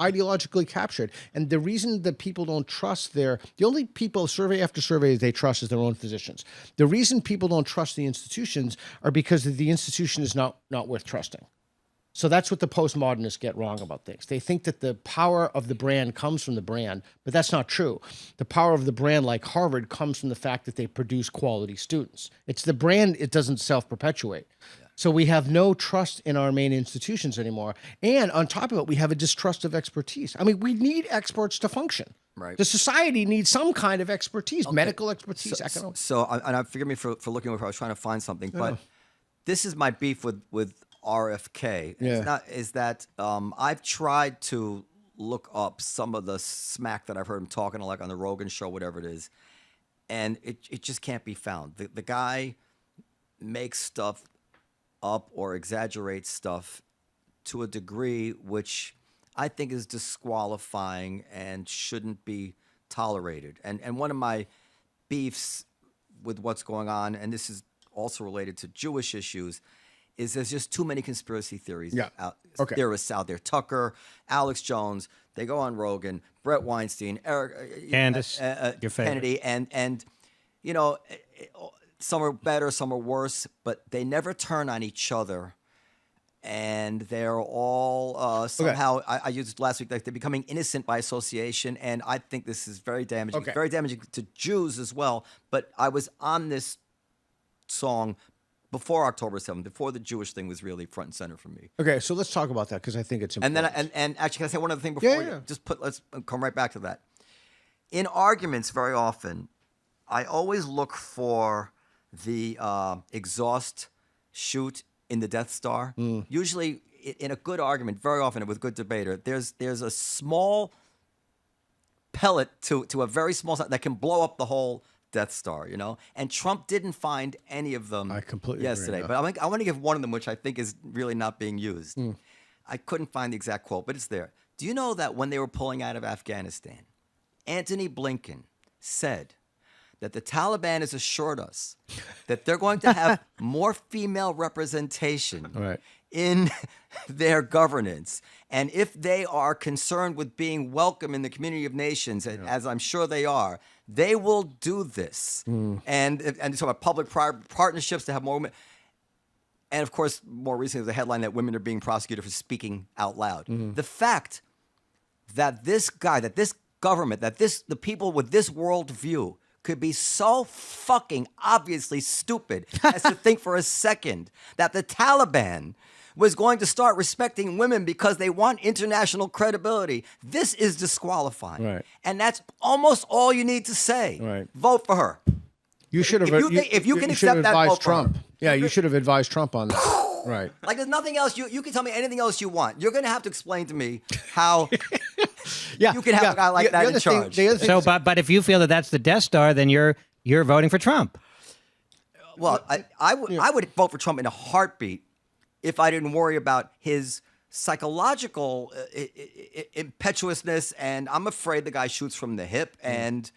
Speaker 3: ideologically captured. And the reason that people don't trust the only people, survey after survey, they trust is their own physicians. The reason people don't trust the institutions are because the institution is not worth trusting. So that's what the postmodernists get wrong about things. They think that the power of the brand comes from the brand, but that's not true. The power of the brand, like Harvard, comes from the fact that they produce quality students. It's the brand, it doesn't self-perpetuate. Yeah. So we have no trust in our main institutions anymore. And on top of it, we have a distrust of expertise. I mean, we need experts to function.
Speaker 2: Right.
Speaker 3: The society needs some kind of expertise, medical expertise, economic.
Speaker 2: So, and forgive me for looking over, I was trying to find something, but this is my beef with RFK.
Speaker 3: Yeah.
Speaker 2: Is that I've tried to look up some of the smack that I've heard him talking like on the Rogan show, whatever it is, and it just can't be found. The guy makes stuff up or exaggerates stuff to a degree which I think is disqualifying and shouldn't be tolerated. And one of my beefs with what's going on, and this is also related to Jewish issues, is there's just too many conspiracy theories theorists out there. Tucker, Alex Jones, they go on Rogan, Brett Weinstein, Eric,
Speaker 1: Candace, your favorite.
Speaker 2: Kennedy, and you know, some are better, some are worse, but they never turn on each other. And they're all somehow, I used last week, like they're becoming innocent by association. And I think this is very damaging. It's very damaging to Jews as well. But I was on this song before October 7th, before the Jewish thing was really front and center for me.
Speaker 3: Okay, so let's talk about that because I think it's important.
Speaker 2: And then and actually, can I say one other thing before? Let's come right back to that. In arguments, very often, I always look for the exhaust chute in the Death Star. Usually, in a good argument, very often with a good debater, there's a small pellet to a very small that can blow up the whole Death Star, you know? And Trump didn't find any of them yesterday. But I want to give one of them, which I think is really not being used. I couldn't find the exact quote, but it's there. Do you know that when they were pulling out of Afghanistan, Antony Blinken said that the Taliban has assured us that they're going to have more female representation in their governance, and if they are concerned with being welcome in the community of nations, as I'm sure they are, they will do this. And so public-private partnerships to have more women. And of course, more recently, the headline that women are being prosecuted for speaking out loud. The fact that this guy, that this government, that the people with this worldview could be so fucking obviously stupid as to think for a second that the Taliban was going to start respecting women because they want international credibility. This is disqualifying.
Speaker 3: Right.
Speaker 2: And that's almost all you need to say.
Speaker 3: Right.
Speaker 2: Vote for her.
Speaker 3: You should have.
Speaker 2: If you can
Speaker 3: should have
Speaker 2: accept that,
Speaker 3: advised
Speaker 2: vote for her.
Speaker 3: Trump. Yeah, you should have advised Trump on that. Right.
Speaker 2: Like there's nothing else. You can tell me anything else you want. You're going to have to explain to me how
Speaker 3: Yeah.
Speaker 2: you can have a guy like that in charge.
Speaker 3: The other thing
Speaker 1: So,
Speaker 3: is-
Speaker 1: but if you feel that that's the Death Star, then you're voting for Trump.
Speaker 2: Well, I would vote for Trump in a heartbeat if I didn't worry about his psychological impetuousness, and I'm afraid the guy shoots from the hip. And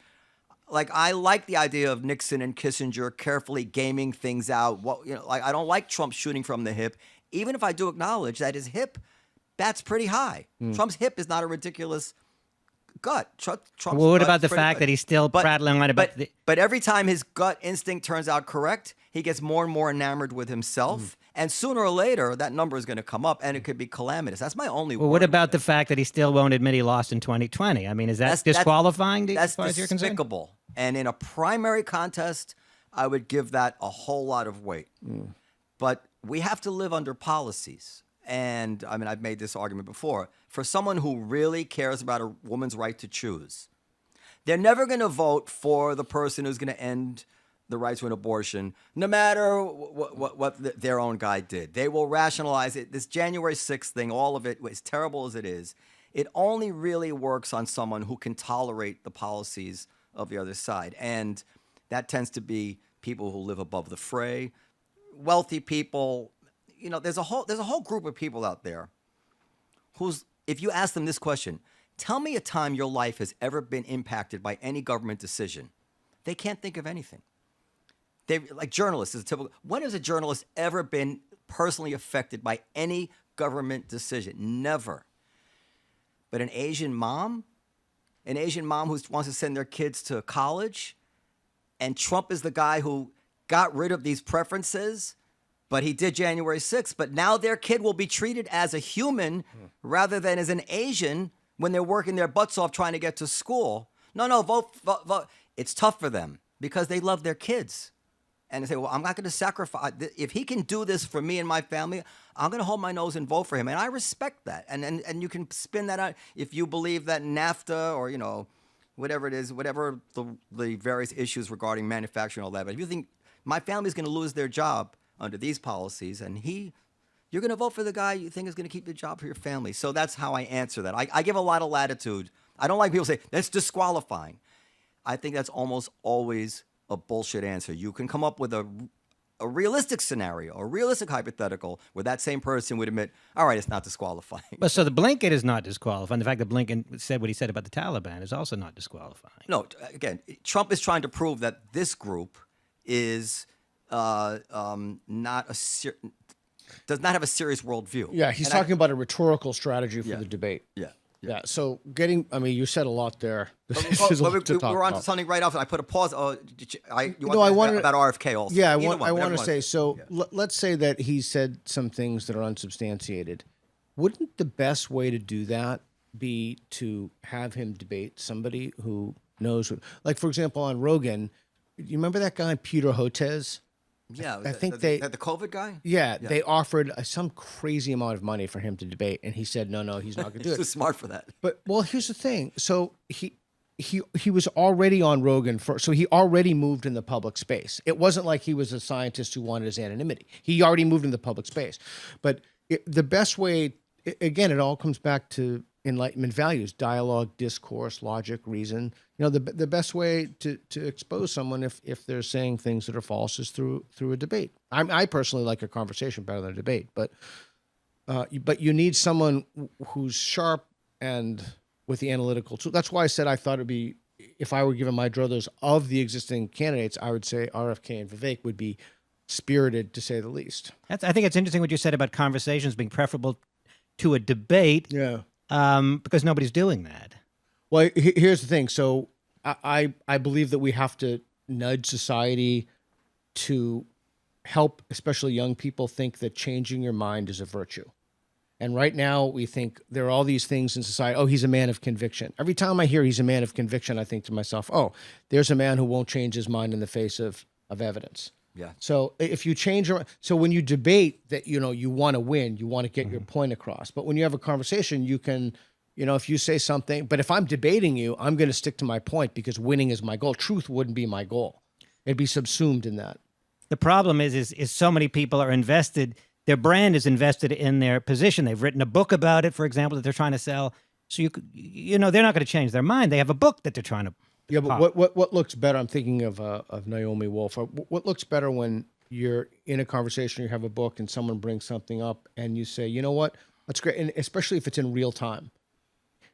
Speaker 2: like I like the idea of Nixon and Kissinger carefully gaming things out. Like I don't like Trump shooting from the hip, even if I do acknowledge that his hip, that's pretty high. Trump's hip is not a ridiculous gut. Trump's
Speaker 1: Well, what
Speaker 2: gut
Speaker 1: about
Speaker 2: is
Speaker 1: the
Speaker 2: pretty
Speaker 1: fact
Speaker 2: good.
Speaker 1: that he's still prattling on about the...
Speaker 2: But every time his gut instinct turns out correct, he gets more and more enamored with himself. And sooner or later, that number is going to come up, and it could be calamitous. That's my only
Speaker 1: Well,
Speaker 2: worry.
Speaker 1: what about the fact that he still won't admit he lost in 2020? I mean, is that
Speaker 2: That's
Speaker 1: disqualifying as
Speaker 2: That's
Speaker 1: far as you're concerned?
Speaker 2: despicable. And in a primary contest, I would give that a whole lot of weight. But we have to live under policies. And I mean, I've made this argument before. For someone who really cares about a woman's right to choose, they're never going to vote for the person who's going to end the right to an abortion, no matter what their own guy did. They will rationalize it. This January 6th thing, all of it, as terrible as it is, it only really works on someone who can tolerate the policies of the other side. And that tends to be people who live above the fray, wealthy people. You know, there's a whole group of people out there who's, if you ask them this question, tell me a time your life has ever been impacted by any government decision, they can't think of anything. They, like journalists, is a typical. When has a journalist ever been personally affected by any government decision? Never. But an Asian mom who wants to send their kids to college, and Trump is the guy who got rid of these preferences, but he did January 6th. But now their kid will be treated as a human rather than as an Asian when they're working their butts off trying to get to school. No, vote. It's tough for them because they love their kids. And they say, well, I'm not going to sacrifice. If he can do this for me and my family, I'm going to hold my nose and vote for him. And I respect that. And you can spin that out if you believe that NAFTA or, you know, whatever it is, whatever the various issues regarding manufacturing and all that. But if you think my family's going to lose their job under these policies, and you're going to vote for the guy you think is going to keep the job for your family. So that's how I answer that. I give a lot of latitude. I don't like people say, that's disqualifying. I think that's almost always a bullshit answer. You can come up with a realistic scenario, a realistic hypothetical where that same person would admit, all right, it's not disqualifying.
Speaker 1: But so the Blinken is not disqualifying. The fact that Blinken said what he said about the Taliban is also not disqualifying.
Speaker 2: No, again, Trump is trying to prove that this group is does not have a serious worldview.
Speaker 3: Yeah, he's talking about a rhetorical strategy for the debate.
Speaker 2: Yeah.
Speaker 3: So you said a lot there.
Speaker 2: We're on to something right off. I put a pause.
Speaker 3: I wanted
Speaker 2: about RFK also.
Speaker 3: Yeah, I want to say. So let's say that he said some things that are unsubstantiated. Wouldn't the best way to do that be to have him debate somebody who knows what? Like, for example, on Rogan, you remember that guy Peter Hotez?
Speaker 2: Yeah,
Speaker 3: I think
Speaker 2: the COVID guy.
Speaker 3: Yeah, they offered some crazy amount of money for him to debate, and he said, "No, he's not going to do
Speaker 2: He's
Speaker 3: it."
Speaker 2: too smart for that.
Speaker 3: But here's the thing. So he was already on Rogan so he already moved in the public space. It wasn't like he was a scientist who wanted his anonymity. He already moved in the public space. But the best way, again, it all comes back to Enlightenment values: dialogue, discourse, logic, reason. You know, the best way to expose someone if they're saying things that are false is through a debate. I personally like a conversation better than a debate, but you need someone who's sharp and with the analytical tool. That's why I said I thought it'd be, if I were given my druthers of the existing candidates, I would say RFK and Vivek would be spirited, to say the least.
Speaker 1: I think it's interesting what you said about conversations being preferable to a debate.
Speaker 3: Yeah.
Speaker 1: Because nobody's doing that.
Speaker 3: Well, here's the thing. So I believe that we have to nudge society to help, especially young people, think that changing your mind is a virtue. And right now we think there are all these things in society. Oh, he's a man of conviction. Every time I hear he's a man of conviction, I think to myself, oh, there's a man who won't change his mind in the face of evidence.
Speaker 2: Yeah.
Speaker 3: So if you change your, so when you debate that, you want to win, you want to get your point across. But when you have a conversation, you can, if you say something, but if I'm debating you, I'm going to stick to my point because winning is my goal. Truth wouldn't be my goal. It'd be subsumed in that.
Speaker 1: The problem is so many people are invested. Their brand is invested in their position. They've written a book about it, for example, that they're trying to sell. So they're not going to change their mind. They have a book that they're trying to.
Speaker 3: Yeah, but what looks better? I'm thinking of Naomi Wolf. What looks better when you're in a conversation, you have a book, and someone brings something up, and you say, you know what, that's great, and especially if it's in real time.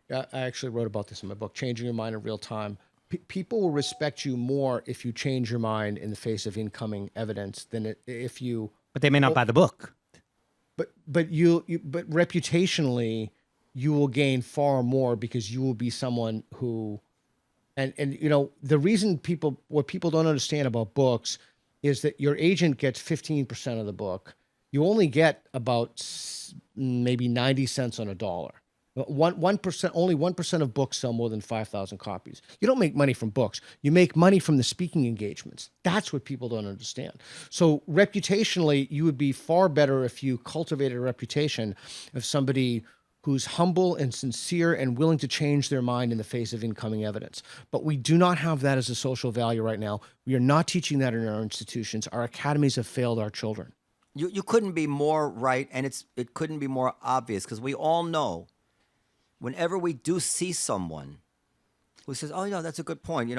Speaker 3: I actually wrote about this in my book, Changing Your Mind in Real Time. People will respect you more if you change your mind in the face of incoming evidence than if you.
Speaker 1: But they may not buy the book.
Speaker 3: But reputationally, you will gain far more because you will be someone who, and the reason what people don't understand about books is that your agent gets 15% of the book. You only get about maybe 90 cents on a dollar. 1%, only 1% of books sell more than 5,000 copies. You don't make money from books. You make money from the speaking engagements. That's what people don't understand. So reputationally, you would be far better if you cultivated a reputation of somebody who's humble and sincere and willing to change their mind in the face of incoming evidence. But we do not have that as a social value right now. We are not teaching that in our institutions. Our academies have failed our children.
Speaker 2: You couldn't be more right, and it couldn't be more obvious because we all know whenever we do see someone who says, oh, that's a good point. We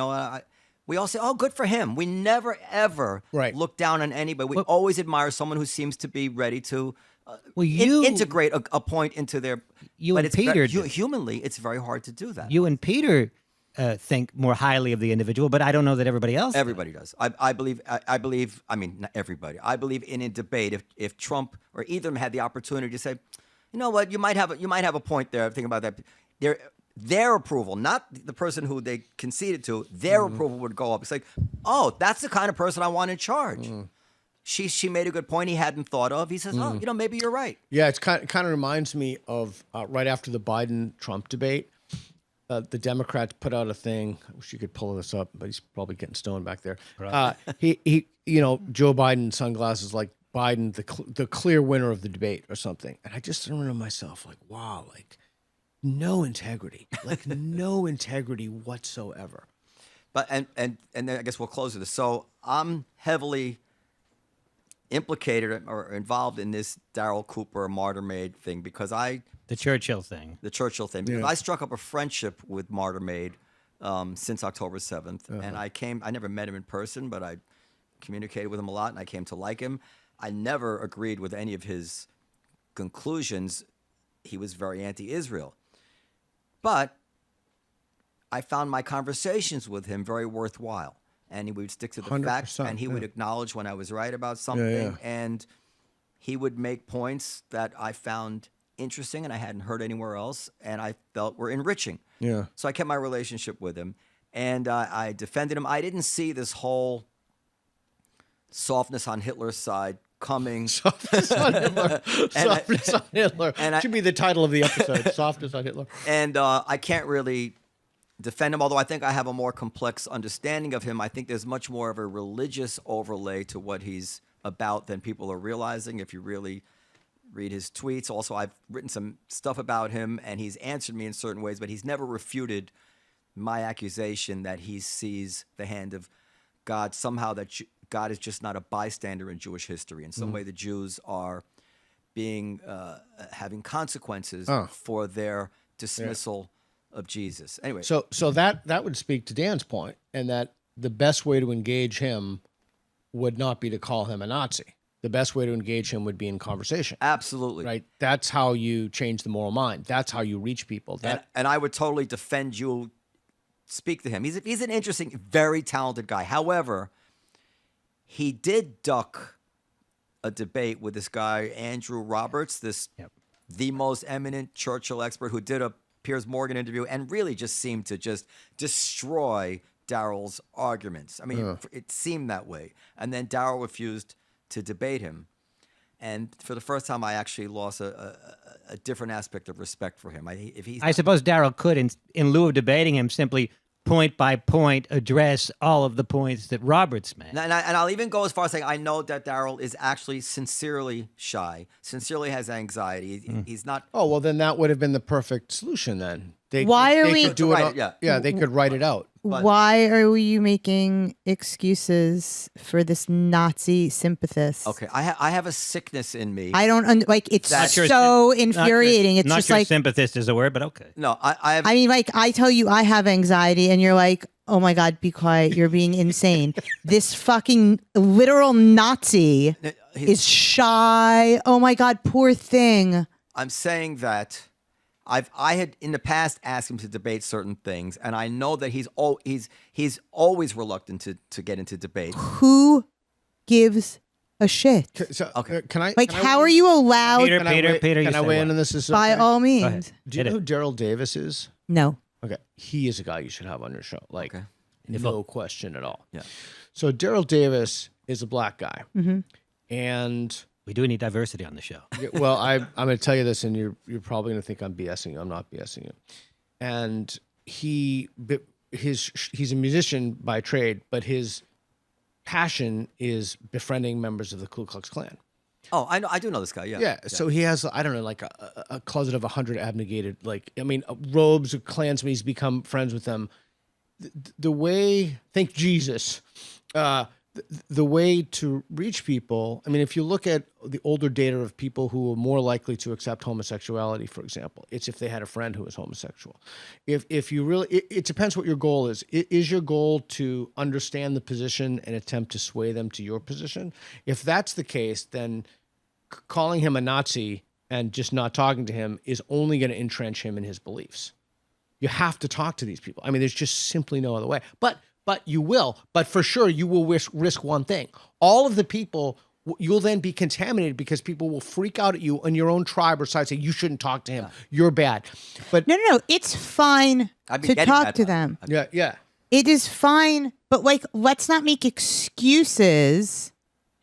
Speaker 2: all say, oh, good for him. We never, ever look down on anybody. We always admire someone who seems to be ready to integrate a point into their... Humanly, it's very hard to do that.
Speaker 1: You and Peter think more highly of the individual, but I don't know that everybody else
Speaker 2: Everybody does. I believe, not everybody. I believe in a debate, if Trump or either of them had the opportunity to say, you know what, you might have a point there. Think about that. Their approval, not the person who they conceded to, their approval would go up. It's like, oh, that's the kind of person I want in charge. She made a good point he hadn't thought of. He says, oh, maybe you're right.
Speaker 3: Yeah, it kind of reminds me of right after the Biden-Trump debate, the Democrats put out a thing. I wish you could pull this up, but he's probably getting stoned back there. Right. He Joe Biden sunglasses like Biden, the clear winner of the debate or something. And I just remember myself like, wow, like no integrity, like no integrity whatsoever.
Speaker 2: But and then I guess we'll close with this. So I'm heavily implicated or involved in this Darryl Cooper Martyr Maid thing because
Speaker 1: the Churchill thing.
Speaker 2: Because I struck up a friendship with Martyr Maid since October 7th. And I never met him in person, but I communicated with him a lot and I came to like him. I never agreed with any of his conclusions. He was very anti-Israel. But I found my conversations with him very worthwhile. And he would stick to the facts, and he would acknowledge when I was right about something. And he would make points that I found interesting and I hadn't heard anywhere else, and I felt were enriching.
Speaker 3: Yeah.
Speaker 2: So I kept my relationship with him, and I defended him. I didn't see this whole softness on Hitler's side coming.
Speaker 3: Softness on Hitler. Softness on Hitler. Should be the title of the episode. Softness on Hitler.
Speaker 2: And I can't really defend him, although I think I have a more complex understanding of him. I think there's much more of a religious overlay to what he's about than people are realizing if you really read his tweets. Also, I've written some stuff about him, and he's answered me in certain ways, but he's never refuted my accusation that he sees the hand of God, somehow that God is just not a bystander in Jewish history. In some way, the Jews are being having consequences for their dismissal of Jesus. Anyway,
Speaker 3: so that would speak to Dan's point, and that the best way to engage him would not be to call him a Nazi. The best way to engage him would be in conversation.
Speaker 2: Absolutely.
Speaker 3: Right? That's how you change the moral mind. That's how you reach people.
Speaker 2: And I would totally defend you. Speak to him. He's an interesting, very talented guy. However, he did duck a debate with this guy Andrew Roberts, the most eminent Churchill expert who did a Piers Morgan interview and really just seemed to just destroy Daryl's arguments. I mean, it seemed that way. And then Daryl refused to debate him. And for the first time, I actually lost a different aspect of respect for him.
Speaker 1: I suppose Daryl could, in lieu of debating him, simply point by point address all of the points that Roberts made.
Speaker 2: And I'll even go as far as saying I know that Daryl is actually sincerely shy, sincerely has anxiety. He's not.
Speaker 3: Oh, well, then that would have been the perfect solution then. They
Speaker 2: could
Speaker 3: do it?
Speaker 2: Yeah,
Speaker 3: they could write it out.
Speaker 2: But-
Speaker 4: Why are you making excuses for this Nazi sympathist?
Speaker 2: Okay, I have a sickness in me.
Speaker 4: I don't like. It's
Speaker 2: Not your
Speaker 4: so infuriating. It's
Speaker 1: not
Speaker 4: just
Speaker 1: your
Speaker 4: like
Speaker 1: sympathist is a word, but okay.
Speaker 2: No, I have.
Speaker 4: I mean, like I tell you, I have anxiety, and you're like, "Oh my God, be quiet! You're being insane." This fucking literal Nazi is shy. Oh my God, poor thing.
Speaker 2: I'm saying that I had in the past asked him to debate certain things, and I know that he's always reluctant to get into debate.
Speaker 4: Who gives a shit?
Speaker 3: So,
Speaker 2: Okay.
Speaker 3: Can I?
Speaker 4: Like,
Speaker 3: can I
Speaker 4: how are
Speaker 3: weigh-
Speaker 4: you allowed?
Speaker 1: Peter,
Speaker 3: Can I
Speaker 1: Peter,
Speaker 3: weigh-
Speaker 1: Peter, you
Speaker 3: Can I
Speaker 1: say
Speaker 3: weigh
Speaker 1: what?
Speaker 3: in on this? Is
Speaker 4: By
Speaker 3: okay?
Speaker 4: all
Speaker 1: Go ahead.
Speaker 4: means,
Speaker 3: Do you
Speaker 1: Hit
Speaker 3: know
Speaker 1: it.
Speaker 3: who Daryl Davis is?
Speaker 4: no.
Speaker 3: Okay, he is a guy you should have on your show. Like,
Speaker 2: Okay.
Speaker 3: no question at all.
Speaker 2: Yeah.
Speaker 3: So Daryl Davis is a black guy, and
Speaker 1: We do need diversity on the show.
Speaker 3: well, I'm going to tell you this, and you're probably going to think I'm BSing you. I'm not BSing you. And he's a musician by trade, but his passion is befriending members of the Ku Klux Klan.
Speaker 2: Oh, I know. I do know this guy. Yeah.
Speaker 3: Yeah, so he has, I don't know, like a closet of 100 abnegated, like, I mean, robes of Klansmen. He's become friends with them. The way, thank Jesus, the way to reach people, I mean, if you look at the older data of people who are more likely to accept homosexuality, for example, it's if they had a friend who was homosexual. If you really, it depends what your goal is. Is your goal to understand the position and attempt to sway them to your position? If that's the case, then calling him a Nazi and just not talking to him is only going to entrench him in his beliefs. You have to talk to these people. I mean, there's just simply no other way. But you will. But for sure, you will risk one thing. All of the people, you'll then be contaminated because people will freak out at you in your own tribe or side, say you shouldn't talk to him. Yeah. You're bad. But
Speaker 4: No. It's fine to talk to them.
Speaker 3: Yeah.
Speaker 4: It is fine, but like, let's not make excuses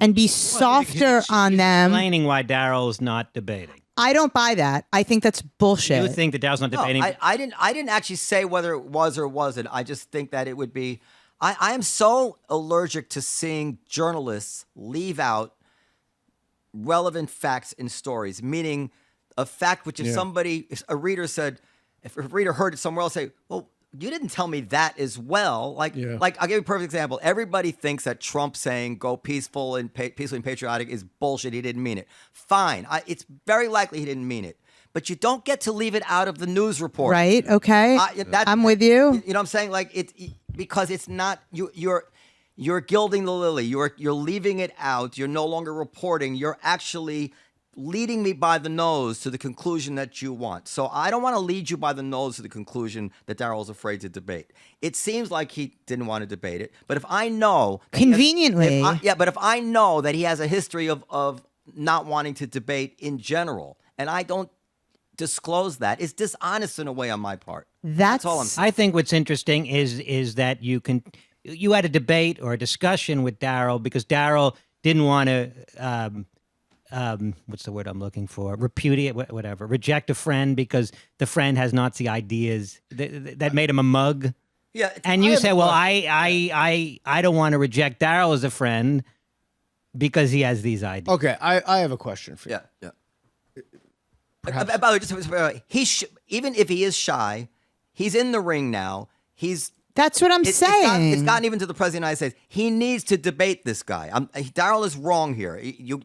Speaker 4: and be softer on them.
Speaker 1: Explaining why Daryl's not debating.
Speaker 4: I don't buy that. I think that's bullshit.
Speaker 1: You think that Daryl's not
Speaker 2: No,
Speaker 1: debating?
Speaker 2: I didn't actually say whether it was or wasn't. I just think that it would be. I am so allergic to seeing journalists leave out relevant facts in stories, meaning a fact which if a reader heard it somewhere else say, well, you didn't tell me that as well. Like I'll give you a perfect example. Everybody thinks that Trump saying go peaceful and peaceful and patriotic is bullshit. He didn't mean it. Fine. It's very likely he didn't mean it. But you don't get to leave it out of the news report.
Speaker 4: Right? Okay. I'm with you.
Speaker 2: You know what I'm saying? Like because it's not you're gilding the lily. You're leaving it out. You're no longer reporting. You're actually leading me by the nose to the conclusion that you want. So I don't want to lead you by the nose to the conclusion that Daryl's afraid to debate. It seems like he didn't want to debate it. But if I know
Speaker 4: conveniently,
Speaker 2: but if I know that he has a history of not wanting to debate in general, and I don't disclose that, it's dishonest in a way on my part. That's all I'm saying.
Speaker 1: I think what's interesting is that you had a debate or a discussion with Daryl because Daryl didn't want to what's the word I'm looking for? Repudiate, whatever. Reject a friend because the friend has Nazi ideas that made him a mug.
Speaker 2: Yeah,
Speaker 1: and you say, well, I don't want to reject Daryl as a friend because he has these ideas.
Speaker 3: Okay, I have a question for you.
Speaker 2: Yeah. By the way, even if he is shy, he's in the ring now.
Speaker 4: That's what I'm saying.
Speaker 2: It's gotten even to the president of the United States. He needs to debate this guy. Daryl is wrong here.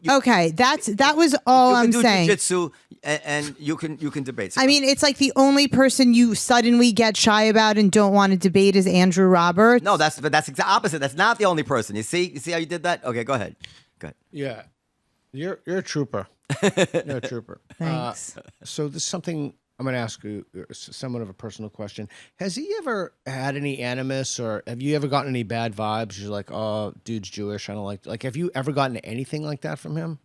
Speaker 4: Okay, that was all I'm saying.
Speaker 2: You can do jiu-jitsu and you can debate.
Speaker 4: I mean, it's like the only person you suddenly get shy about and don't want to debate is Andrew Roberts.
Speaker 2: No, that's the opposite. That's not the only person. You see how you did that? Okay, go ahead.
Speaker 3: Yeah, you're a trooper. You're a trooper.
Speaker 4: Thanks.
Speaker 3: So this is something I'm going to ask you, somewhat of a personal question. Has he ever had any animus, or have you ever gotten any bad vibes? You're like, oh, dude's Jewish. I don't like. Have you ever gotten anything like that from him?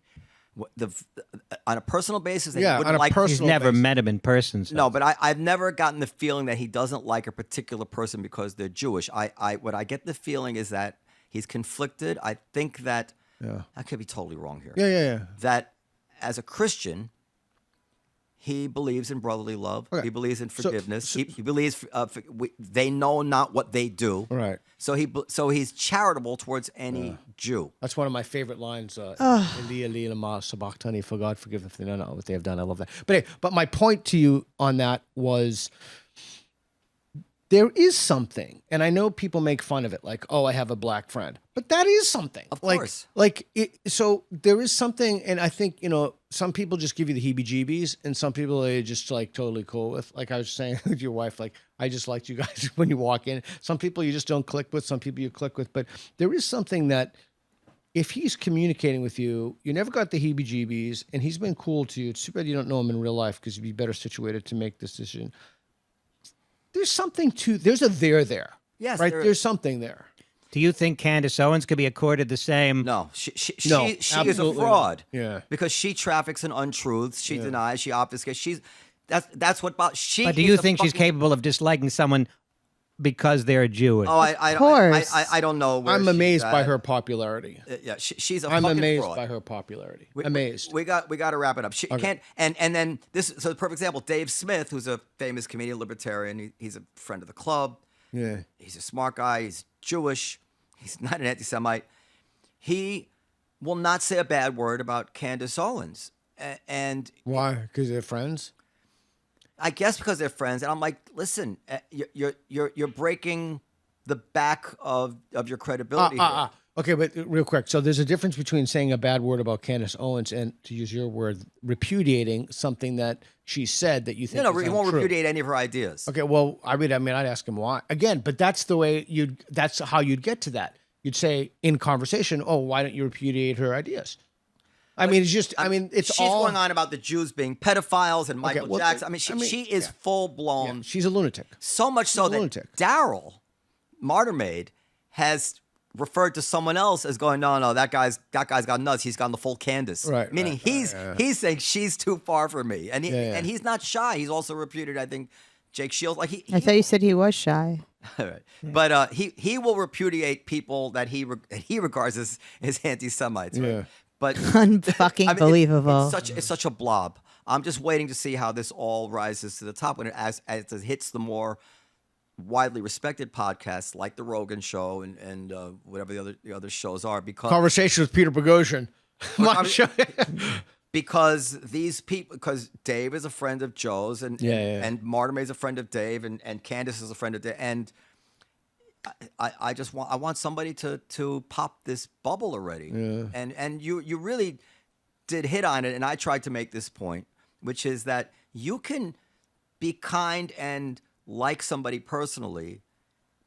Speaker 2: On a personal basis, they
Speaker 3: Yeah,
Speaker 2: wouldn't
Speaker 3: on a
Speaker 2: like.
Speaker 3: personal
Speaker 1: He's never
Speaker 3: basis.
Speaker 1: met him in person. So.
Speaker 2: No, but I've never gotten the feeling that he doesn't like a particular person because they're Jewish. What I get the feeling is that he's conflicted. I think that I could be totally wrong here.
Speaker 3: Yeah.
Speaker 2: That as a Christian, he believes in brotherly love.
Speaker 3: Okay.
Speaker 2: He believes in forgiveness. He believes they know not what they do.
Speaker 3: Right.
Speaker 2: So he's charitable towards any Jew.
Speaker 3: That's one of my favorite lines. For God forgive them, for they don't know what they have done. I love that. But my point to you on that was, there is something, and I know people make fun of it, like, oh, I have a black friend, but that is something.
Speaker 2: Of course.
Speaker 3: So there is something, and I think, some people just give you the heebie-jeebies, and some people are just like totally cool with. Like I was saying with your wife, like, I just liked you guys when you walk in. Some people you just don't click with, some people you click with, but there is something that if he's communicating with you, you never got the heebie-jeebies, and he's been cool to you. It's too bad you don't know him in real life because you'd be better situated to make this decision. There's something there's a there.
Speaker 2: Yes,
Speaker 3: right? There's something there.
Speaker 1: Do you think Candace Owens could be accorded the same?
Speaker 2: No, she
Speaker 3: No,
Speaker 2: is a
Speaker 3: absolutely
Speaker 2: fraud.
Speaker 3: not. Yeah.
Speaker 2: Because she traffics in untruths. She denies. She obfuscates. That's what about she.
Speaker 1: But do you think she's capable of disliking someone because they're Jewish?
Speaker 2: Oh,
Speaker 4: Of course.
Speaker 2: I don't know. Where
Speaker 3: I'm
Speaker 2: she's
Speaker 3: amazed by
Speaker 2: at.
Speaker 3: her popularity.
Speaker 2: Yeah, she's a
Speaker 3: I'm
Speaker 2: fucking
Speaker 3: amazed
Speaker 2: fraud.
Speaker 3: by her popularity.
Speaker 2: We-
Speaker 3: amazed.
Speaker 2: We got to wrap it up. She can't. And then this. So the perfect example. Dave Smith, who's a famous comedian, libertarian. He's a friend of the club.
Speaker 3: Yeah.
Speaker 2: He's a smart guy. He's Jewish. He's not an anti-Semite. He will not say a bad word about Candace Owens. And
Speaker 3: Why? Because they're friends?
Speaker 2: I guess because they're friends. And I'm like, listen, you're breaking the back of your credibility here.
Speaker 3: Okay, but real quick. So there's a difference between saying a bad word about Candace Owens and, to use your word, repudiating something that she said that you think is
Speaker 2: he won't
Speaker 3: untrue.
Speaker 2: repudiate any of her ideas.
Speaker 3: Okay, well, I mean, I'd ask him why. Again, but that's the way that's how you'd get to that. You'd say in conversation, oh, why don't you repudiate her ideas? I mean, it's just, it's
Speaker 2: she's
Speaker 3: all
Speaker 2: going on about the Jews being pedophiles and Michael
Speaker 3: well,
Speaker 2: Jackson. She is full blown.
Speaker 3: she's a lunatic.
Speaker 2: So much so that
Speaker 3: lunatic.
Speaker 2: Daryl, Martyrmaid, has referred to someone else as going, no, that guy's got nuts. He's gone the full Candace.
Speaker 3: Right,
Speaker 2: Meaning
Speaker 3: right,
Speaker 2: he's saying she's too far for me, and
Speaker 3: Yeah.
Speaker 2: he's not shy. He's also reputed, I think, Jake Shields. Like
Speaker 4: I thought you said he was shy.
Speaker 2: right. But he will repudiate people that he regards as anti-Semites. Right?
Speaker 3: Yeah.
Speaker 2: But
Speaker 4: Unfucking believable.
Speaker 2: It's such a blob. I'm just waiting to see how this all rises to the top when as it hits the more widely respected podcasts like the Rogan Show and whatever the other shows are. Because
Speaker 3: Conversation with Peter Boghossian.
Speaker 2: because these people, because Dave is a friend of Joe's and Martyrmaid is a friend of Dave and Candace is a friend of Dave, and I want somebody to pop this bubble already. Yeah. And you really did hit on it, and I tried to make this point, which is that you can be kind and like somebody personally,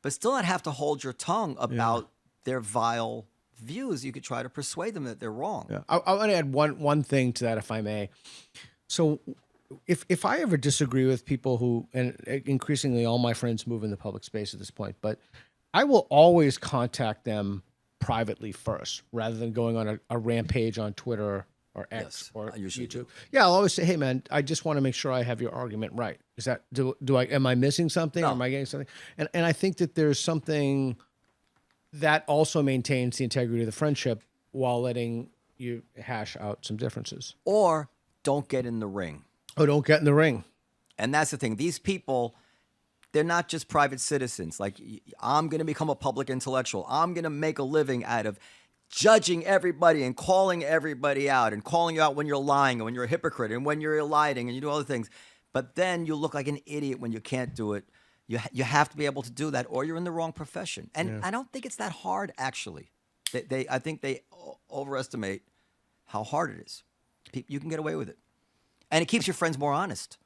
Speaker 2: but still not have to hold your tongue about their vile views. You could try to persuade them that they're wrong.
Speaker 3: Yeah. I want to add one thing to that, if I may. So if I ever disagree with people who, and increasingly all my friends move in the public space at this point, but I will always contact them privately first, rather than going on a rampage on Twitter or X or YouTube. Yeah, I'll always say, hey man, I just want to make sure I have your argument right. Is that, am I missing something?
Speaker 2: No.
Speaker 3: Or am I getting something? And I think that there's something that also maintains the integrity of the friendship while letting you hash out some differences.
Speaker 2: Or don't get in the ring.
Speaker 3: Oh, don't get in the ring.
Speaker 2: And that's the thing. These people, they're not just private citizens. Like, I'm going to become a public intellectual. I'm going to make a living out of judging everybody and calling everybody out and calling you out when you're lying and when you're a hypocrite and when you're lying and you do other things. But then you look like an idiot when you can't do it. You have to be able to do that, or you're in the wrong profession. And I don't think it's that hard, actually. I think they overestimate how hard it is. You can get away with it. And it keeps your friends more honest.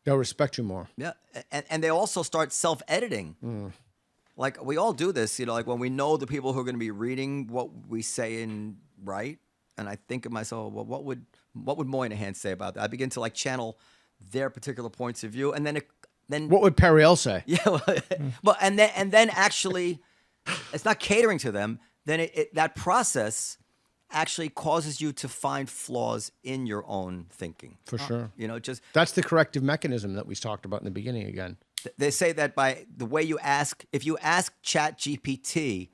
Speaker 3: They'll respect you more.
Speaker 2: Yeah, and they also start self-editing. Like, we all do this, like when we know the people who are going to be reading what we say and write, and I think of myself, well, what would Moynihan say about that? I begin to channel their particular points of view, and then
Speaker 3: what would Periel say?
Speaker 2: Yeah, well, and then actually, it's not catering to them. Then that process actually causes you to find flaws in your own thinking.
Speaker 3: For sure.
Speaker 2: You know, just
Speaker 3: That's the corrective mechanism that we talked about in the beginning again.
Speaker 2: they say that by the way you ask, if you ask ChatGPT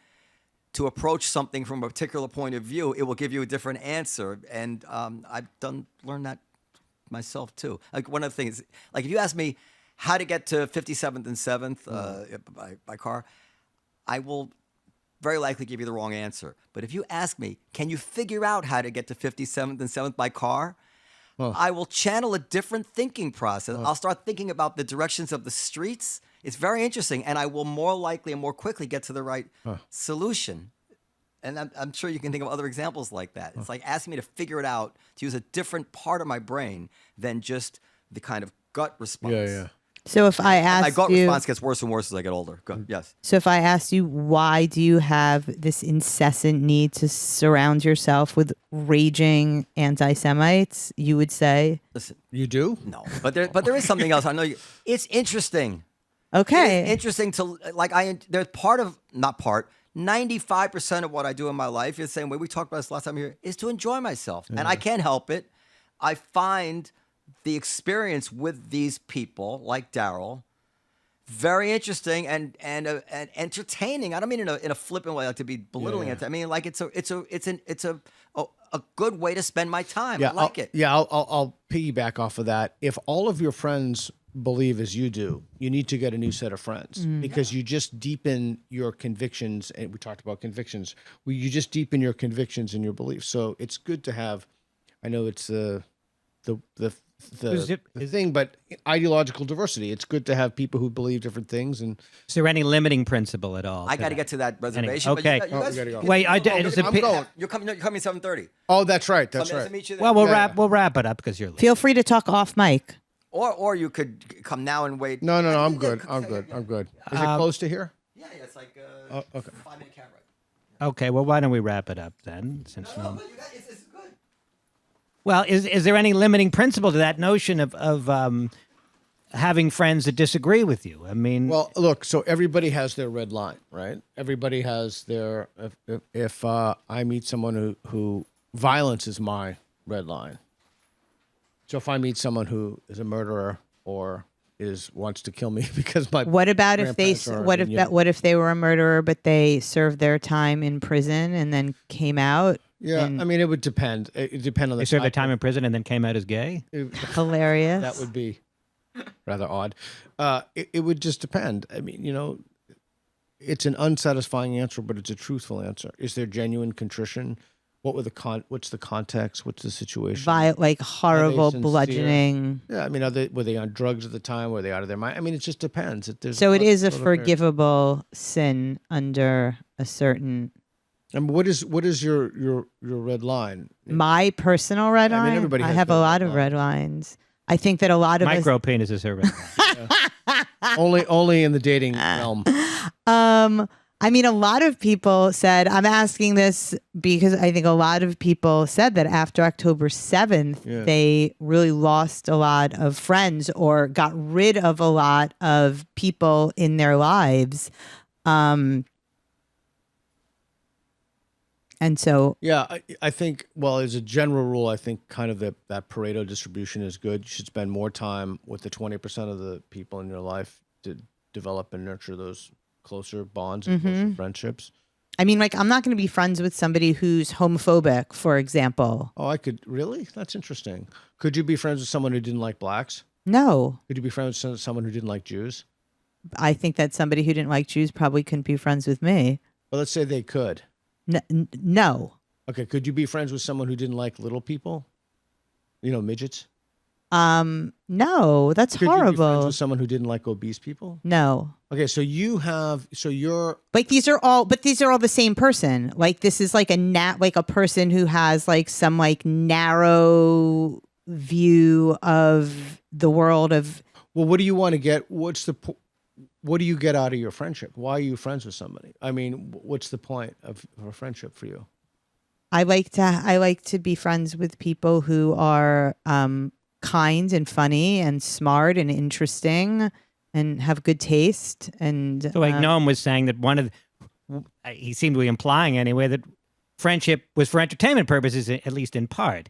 Speaker 2: to approach something from a particular point of view, it will give you a different answer. And I've learned that myself too. Like one of the things, like if you ask me how to get to 57th and 7th by car, I will very likely give you the wrong answer. But if you ask me, can you figure out how to get to 57th and 7th by car? I will channel a different thinking process. I'll start thinking about the directions of the streets. It's very interesting. And I will more likely and more quickly get to the right solution. And I'm sure you can think of other examples like that. It's like asking me to figure it out, to use a different part of my brain than just the kind of gut response.
Speaker 3: Yeah.
Speaker 4: So if I
Speaker 2: My
Speaker 4: asked
Speaker 2: gut
Speaker 4: you,
Speaker 2: response gets worse and worse as I get older. Yes.
Speaker 4: so if I asked you, why do you have this incessant need to surround yourself with raging anti-Semites? You would say,
Speaker 2: Listen,
Speaker 3: You do?
Speaker 2: no, but there is something else. I know you. It's interesting.
Speaker 4: okay.
Speaker 2: It's interesting to there's 95% of what I do in my life is the same way we talked about this last time here, is to enjoy myself. And I can't help it. I find the experience with these people like Daryl very interesting and entertaining. I don't mean in a flippant way, like to be belittling it. I mean like it's a good way to spend my time. I like it.
Speaker 3: Yeah, I'll piggyback off of that. If all of your friends believe as you do, you need to get a new set of friends because you just deepen your convictions. And we talked about convictions. You just deepen your convictions and your beliefs. So it's good to have. I know it's the thing, but ideological diversity. It's good to have people who believe different things. And
Speaker 1: Is there any limiting principle at all?
Speaker 2: I got to get to that reservation.
Speaker 1: Okay.
Speaker 2: But you guys,
Speaker 3: we gotta go.
Speaker 1: Wait,
Speaker 3: I'm going.
Speaker 2: You're coming 7:30.
Speaker 3: Oh, that's right. That's
Speaker 2: Nice to
Speaker 3: right.
Speaker 2: meet you there.
Speaker 1: Well, we'll wrap it up because you're late.
Speaker 4: Feel free to talk off mic.
Speaker 2: Or you could come now and wait.
Speaker 3: No, I'm good. I'm good. Is it close to here?
Speaker 2: Yeah, it's like
Speaker 3: Okay.
Speaker 2: 5-minute cab ride.
Speaker 1: Okay, well, why don't we wrap it up then? Since
Speaker 2: No, but it's good.
Speaker 1: well, is there any limiting principle to that notion of having friends that disagree with you? I mean,
Speaker 3: Well, look. So everybody has their red line, right? Everybody has their. If I meet someone who violence is my red line. So if I meet someone who is a murderer or wants to kill me because my
Speaker 4: What about if they?
Speaker 3: grandparents are
Speaker 4: What if
Speaker 3: Indian.
Speaker 4: that? What if they were a murderer, but they served their time in prison and then came out?
Speaker 3: Yeah,
Speaker 4: and
Speaker 3: I mean, it would depend. It depend on the
Speaker 1: they served their
Speaker 3: type
Speaker 1: time in prison and then came out as gay?
Speaker 4: hilarious.
Speaker 3: That would be rather odd. It would just depend. I mean, it's an unsatisfying answer, but it's a truthful answer. Is there genuine contrition? What's the context? What's the situation?
Speaker 4: like horrible
Speaker 3: sincere?
Speaker 4: bludgeoning.
Speaker 3: Yeah, I mean, were they on drugs at the time? Were they out of their mind? I mean, it just depends.
Speaker 4: So it is a
Speaker 3: lot of
Speaker 4: forgivable sin under a certain.
Speaker 3: And what is your red line?
Speaker 4: My personal red
Speaker 3: I
Speaker 4: line.
Speaker 3: mean, everybody
Speaker 4: I
Speaker 3: has
Speaker 4: have a
Speaker 3: their
Speaker 4: lot
Speaker 3: red
Speaker 4: of red lines. I think that a lot of
Speaker 1: Micro penises are
Speaker 3: only in the dating realm.
Speaker 4: I mean, a lot of people said, I'm asking this because I think a lot of people said that after October 7th, they really lost a lot of friends or got rid of a lot of people in their lives. And so,
Speaker 3: Yeah, I think, well, as a general rule, I think kind of that Pareto distribution is good. You should spend more time with the 20% of the people in your life to develop and nurture those closer bonds and closer friendships.
Speaker 4: I mean, like, I'm not going to be friends with somebody who's homophobic, for example.
Speaker 3: Oh, I could really? That's interesting. Could you be friends with someone who didn't like blacks?
Speaker 4: No,
Speaker 3: Could you be friends with someone who didn't like Jews?
Speaker 4: I think that somebody who didn't like Jews probably couldn't be friends with me.
Speaker 3: Well, let's say they could.
Speaker 4: No.
Speaker 3: Okay, could you be friends with someone who didn't like little people? Midgets?
Speaker 4: No, that's
Speaker 3: Could you be friends
Speaker 4: horrible.
Speaker 3: with someone who didn't like obese people?
Speaker 4: No.
Speaker 3: Okay, so you're
Speaker 4: Like these are all the same person. Like this is like a person who has like some like narrow view of the world of.
Speaker 3: Well, what do you want to get? What do you get out of your friendship? Why are you friends with somebody? I mean, what's the point of a friendship for you?
Speaker 4: I like to be friends with people who are kind and funny and smart and interesting and have good taste. And
Speaker 1: So like Noam was saying that he seemed to be implying anyway that friendship was for entertainment purposes, at least in part.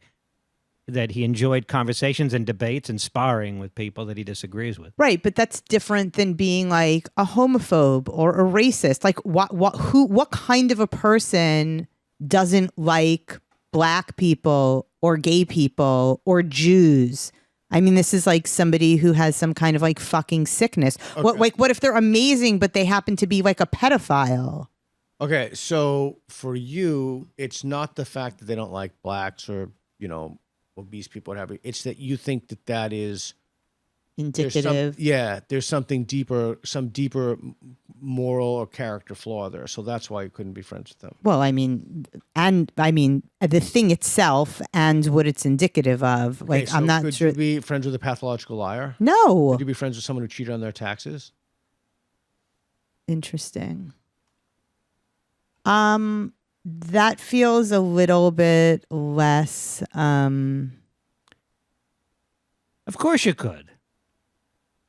Speaker 1: That he enjoyed conversations and debates and sparring with people that he disagrees with.
Speaker 4: Right, but that's different than being like a homophobe or a racist. Like what kind of a person doesn't like black people or gay people or Jews? I mean, this is like somebody who has some kind of like fucking sickness.
Speaker 3: Okay.
Speaker 4: What if they're amazing but they happen to be like a pedophile?
Speaker 3: Okay, so for you, it's not the fact that they don't like blacks or, obese people, whatever. It's that you think that is
Speaker 4: Indicative.
Speaker 3: there's something deeper, some deeper moral or character flaw there. So that's why you couldn't be friends with them.
Speaker 4: Well, I mean, the thing itself and what it's indicative of.
Speaker 3: Okay,
Speaker 4: Like,
Speaker 3: so
Speaker 4: I'm not
Speaker 3: could
Speaker 4: sure.
Speaker 3: you be friends with a pathological liar?
Speaker 4: No.
Speaker 3: Could you be friends with someone who cheated on their taxes?
Speaker 4: Interesting. That feels a little bit less.
Speaker 1: Of course you could.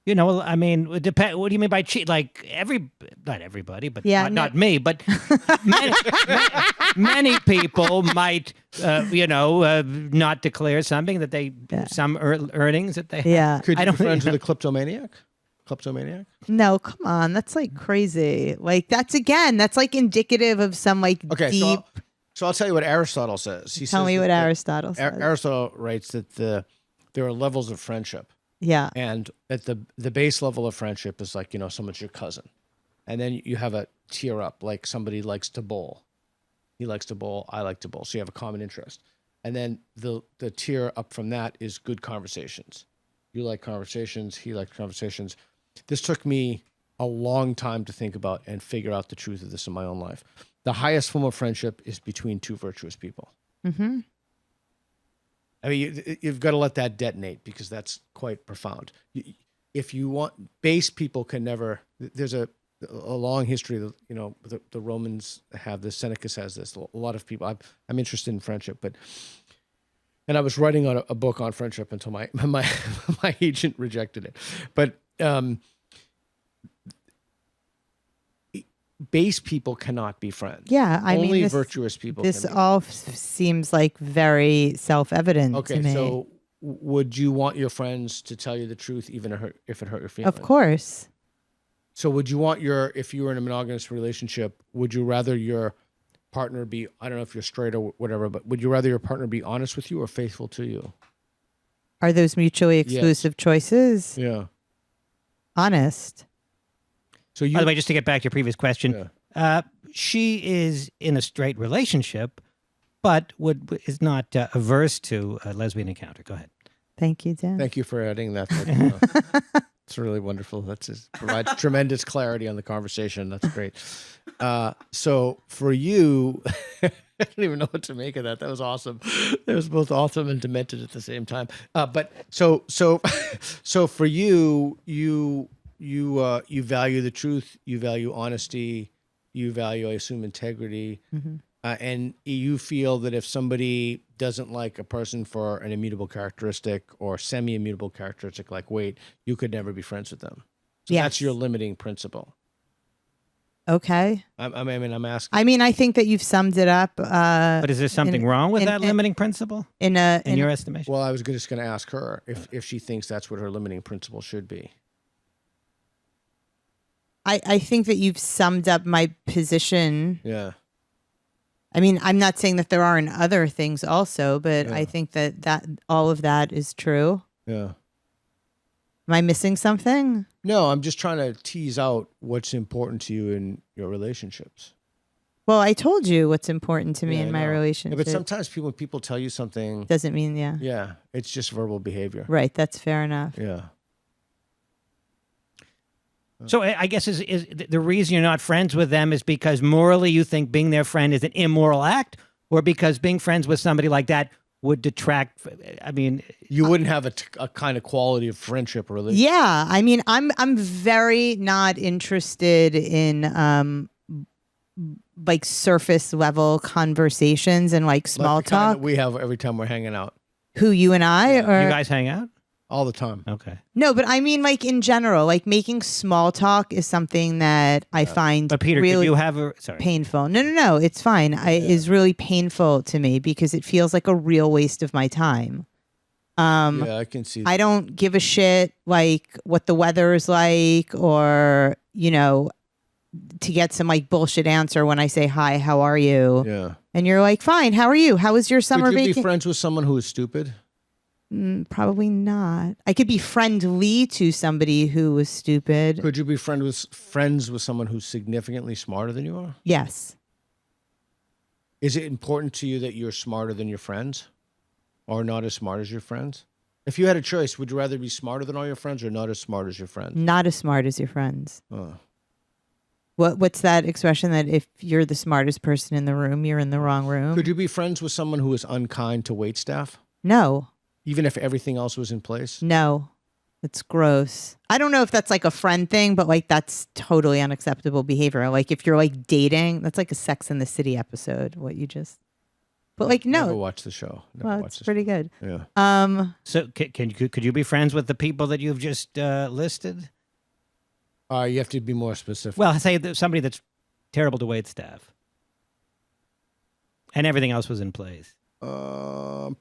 Speaker 1: I mean, it depend. What do you mean by cheat? Like not everybody, but
Speaker 4: Yeah,
Speaker 1: not me, but many people might, not declare something that they some earnings that they.
Speaker 4: Yeah.
Speaker 3: Could you
Speaker 1: I
Speaker 3: be
Speaker 1: don't
Speaker 3: friends with a kleptomaniac?
Speaker 4: No, come on. That's like crazy. Like that's like indicative of some like
Speaker 3: Okay,
Speaker 4: deep.
Speaker 3: so I'll tell you what Aristotle says. He
Speaker 4: Tell
Speaker 3: says
Speaker 4: me
Speaker 3: that
Speaker 4: what Aristotle says.
Speaker 3: Aristotle writes that there are levels of friendship.
Speaker 4: Yeah.
Speaker 3: And at the base level of friendship is like, someone's your cousin. And then you have a tier up, like somebody likes to bowl. He likes to bowl, I like to bowl. So you have a common interest. And then the tier up from that is good conversations. You like conversations, he likes conversations. This took me a long time to think about and figure out the truth of this in my own life. The highest form of friendship is between two virtuous people.
Speaker 4: Mm-hmm.
Speaker 3: I mean, you've got to let that detonate because that's quite profound. If you want, base people can never. There's a long history. The Romans have this. Seneca says this. A lot of people. I'm interested in friendship, and I was writing on a book on friendship until my agent rejected it. But base people cannot be friends.
Speaker 4: Yeah, I mean,
Speaker 3: only virtuous people.
Speaker 4: This
Speaker 3: can be.
Speaker 4: all seems like very self-evident to
Speaker 3: Okay,
Speaker 4: me.
Speaker 3: so would you want your friends to tell you the truth, even if it hurt your feelings?
Speaker 4: Of course.
Speaker 3: So would you want if you were in a monogamous relationship, would you rather your partner be, I don't know if you're straight or whatever, but would you rather your partner be honest with you or faithful to you?
Speaker 4: Are those mutually exclusive choices?
Speaker 3: Yeah.
Speaker 4: Honest.
Speaker 3: So
Speaker 1: By the way, just to get back to your previous question, she is in a straight relationship, but is not averse to a lesbian encounter. Go ahead.
Speaker 4: Thank you, Dan.
Speaker 3: Thank you for adding that. It's really wonderful. Provides tremendous clarity on the conversation. That's great. So for you, I don't even know what to make of that. That was awesome. It was both awesome and demented at the same time. But so for you value the truth, you value honesty, you value, I assume, integrity, and you feel that if somebody doesn't like a person for an immutable characteristic or semi-immutable characteristic like weight, you could never be friends with them. So that's your limiting principle.
Speaker 4: Okay.
Speaker 3: I'm asking.
Speaker 4: I mean, I think that you've summed it up.
Speaker 1: But is there something wrong with that limiting principle
Speaker 4: in
Speaker 1: your estimation?
Speaker 3: Well, I was just going to ask her if she thinks that's what her limiting principle should be.
Speaker 4: I think that you've summed up my position.
Speaker 3: Yeah.
Speaker 4: I mean, I'm not saying that there aren't other things also, but I think that all of that is true.
Speaker 3: Yeah.
Speaker 4: Am I missing something?
Speaker 3: No, I'm just trying to tease out what's important to you in your relationships.
Speaker 4: Well, I told you what's important to me
Speaker 3: Yeah,
Speaker 4: in
Speaker 3: I
Speaker 4: my
Speaker 3: know.
Speaker 4: relationship.
Speaker 3: Yeah, but sometimes when people tell you something,
Speaker 4: doesn't mean
Speaker 3: yeah, it's just verbal behavior.
Speaker 4: Right, that's fair enough.
Speaker 3: Yeah.
Speaker 1: So I guess is the reason you're not friends with them is because morally you think being their friend is an immoral act, or because being friends with somebody like that would detract? I mean,
Speaker 3: you wouldn't have a kind of quality of friendship or relationship.
Speaker 4: Yeah, I mean, I'm very not interested in like surface level conversations and like small
Speaker 3: Like the kind
Speaker 4: talk.
Speaker 3: that we have every time we're hanging out.
Speaker 4: Who, you and I? Or
Speaker 1: you guys hang out?
Speaker 3: all the time.
Speaker 1: Okay.
Speaker 4: No, but I mean, like in general, like making small talk is something that I find
Speaker 1: But Peter,
Speaker 4: really
Speaker 1: could you have a sorry?
Speaker 4: painful. No, it's fine. Is really painful to me because it feels like a real waste of my time.
Speaker 3: Yeah, I can see.
Speaker 4: I don't give a shit like what the weather is like, or to get some like bullshit answer when I say hi, how are you?
Speaker 3: Yeah.
Speaker 4: And you're like, fine, how are you? How was your summer
Speaker 3: Could you be
Speaker 4: vacation?
Speaker 3: friends with someone who is stupid?
Speaker 4: Probably not. I could be friendly to somebody who was stupid.
Speaker 3: Could you be friends with someone who's significantly smarter than you are?
Speaker 4: Yes.
Speaker 3: Is it important to you that you're smarter than your friends, or not as smart as your friends? If you had a choice, would you rather be smarter than all your friends or not as smart as your friends?
Speaker 4: Not as smart as your friends.
Speaker 3: Oh.
Speaker 4: What's that expression that if you're the smartest person in the room, you're in the wrong room?
Speaker 3: Could you be friends with someone who is unkind to wait staff,
Speaker 4: No.
Speaker 3: even if everything else was in place?
Speaker 4: No. It's gross. I don't know if that's like a friend thing, but like that's totally unacceptable behavior. Like if you're like dating, that's like a Sex and the City episode, what you just. But like
Speaker 3: Never
Speaker 4: no.
Speaker 3: watch the show. Never
Speaker 4: Well,
Speaker 3: watch
Speaker 4: it's
Speaker 3: the
Speaker 4: pretty good.
Speaker 3: show. Yeah.
Speaker 1: So could you be friends with the people that you've just listed?
Speaker 3: You have to be more specific.
Speaker 1: Well, say somebody that's terrible to wait staff, and everything else was in place.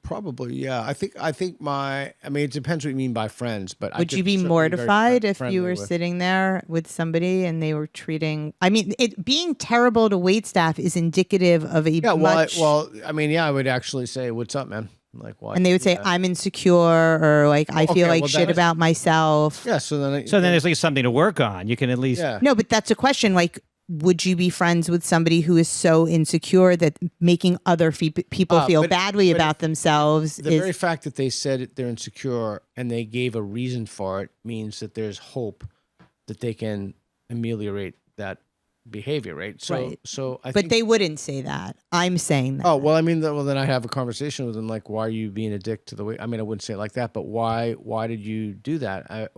Speaker 3: Probably, yeah. I think it depends what you mean by friends, but
Speaker 4: Would you be mortified if you were sitting there with somebody and they were treating? I mean, being terrible to wait staff is indicative of a much.
Speaker 3: I would actually say, "What's up, man?" Like, why?
Speaker 4: And they would say, "I'm insecure," or like, "I feel like shit about myself."
Speaker 3: Yeah. So then
Speaker 1: there's at least something to work on. You can at least.
Speaker 3: Yeah.
Speaker 4: No, but that's a question. Like, would you be friends with somebody who is so insecure that making other people feel badly about themselves
Speaker 3: the very fact that they said they're insecure and they gave a reason for it means that there's hope that they can ameliorate that behavior, right? So,
Speaker 4: Right.
Speaker 3: so I
Speaker 4: But
Speaker 3: think
Speaker 4: they wouldn't say that. I'm saying that.
Speaker 3: Oh, well, I mean, then I have a conversation with them, like, why are you being a dick to the way? I mean, I wouldn't say it like that, but why did you do that?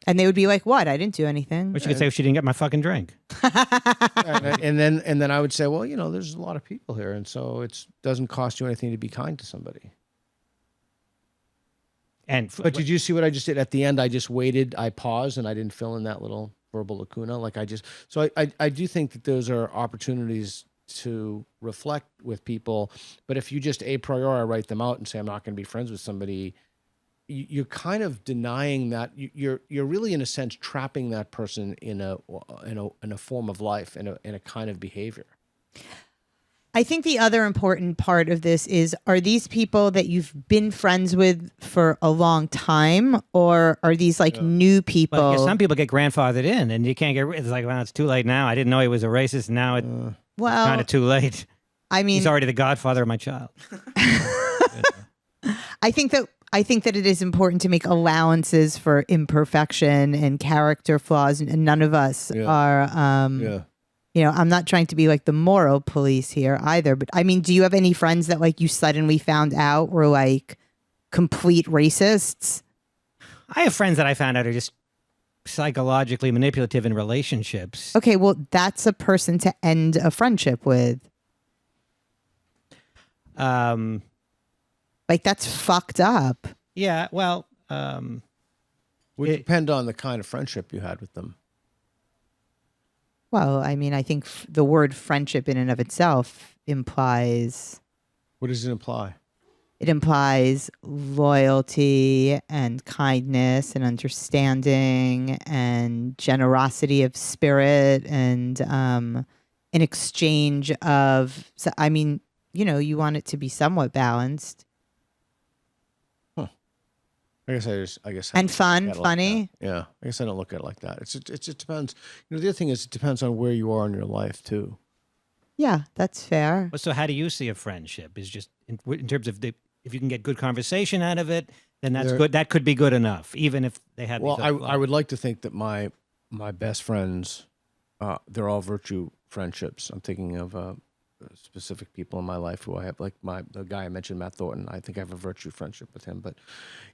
Speaker 4: And they would be like, "What? I didn't do anything."
Speaker 1: But you could say she didn't get my fucking drink.
Speaker 3: and then I would say, well, there's a lot of people here, and so it doesn't cost you anything to be kind to somebody. But did you see what I just did at the end? I just waited, I paused, and I didn't fill in that little verbal lacuna. Like I do think that those are opportunities to reflect with people. But if you just a priori write them out and say, I'm not going to be friends with somebody, you're kind of denying that. You're really, in a sense, trapping that person in a form of life, in a kind of behavior.
Speaker 4: I think the other important part of this is, are these people that you've been friends with for a long time, or are these like new people?
Speaker 1: Well, some people get grandfathered in and you can't get rid. It's like, well, it's too late now. I didn't know he was a racist. Now it's kind of too late.
Speaker 4: I mean,
Speaker 1: he's already the godfather of my child.
Speaker 4: I think that it is important to make allowances for imperfection and character flaws, and none of us are. I'm not trying to be like the moral police here either, but I mean, do you have any friends that like you suddenly found out were like complete racists?
Speaker 1: I have friends that I found out are just psychologically manipulative in relationships.
Speaker 4: Okay, well, that's a person to end a friendship with. Like, that's fucked up.
Speaker 1: Yeah, well,
Speaker 3: would depend on the kind of friendship you had with them.
Speaker 4: Well, I mean, I think the word friendship in and of itself implies...
Speaker 3: What does it imply?
Speaker 4: It implies loyalty and kindness and understanding and generosity of spirit and an exchange of... So, I mean, you want it to be somewhat balanced.
Speaker 3: I guess.
Speaker 4: And funny.
Speaker 3: Like yeah, I guess I don't look at it like that. It just depends. The other thing is, it depends on where you are in your life too.
Speaker 4: Yeah, that's fair.
Speaker 1: So how do you see a friendship? Is just in terms of if you can get good conversation out of it, then that's good. That could be good enough, even if they have.
Speaker 3: Well, I would like to think that my best friends, they're all virtue friendships. I'm thinking of specific people in my life who I have, like the guy I mentioned, Matt Thornton. I think I have a virtue friendship with him. But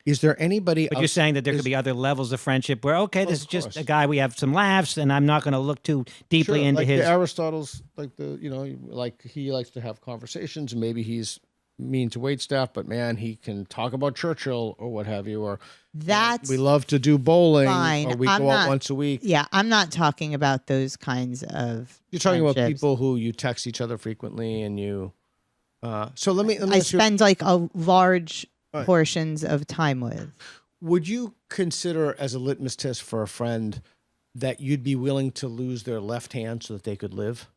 Speaker 3: is there anybody?
Speaker 1: But you're saying that there could be other levels of friendship where, okay, this is just a guy we have some laughs, and I'm not going to look too deeply into
Speaker 3: like
Speaker 1: his.
Speaker 3: Aristotle's, like like he likes to have conversations, and maybe he's mean to wait staff, but man, he can talk about Churchill or what have you, or
Speaker 4: That's
Speaker 3: we love to do bowling,
Speaker 4: fine.
Speaker 3: or we
Speaker 4: I'm
Speaker 3: go out
Speaker 4: not-
Speaker 3: once a week.
Speaker 4: Yeah, I'm not talking about those kinds of.
Speaker 3: You're talking about
Speaker 4: friendships.
Speaker 3: people who you text each other frequently, and you. So let me
Speaker 4: I
Speaker 3: ask you,
Speaker 4: spend like a large
Speaker 3: Right.
Speaker 4: portions of time with.
Speaker 3: would you consider as a litmus test for a friend that you'd be willing to lose their left hand so that they could live?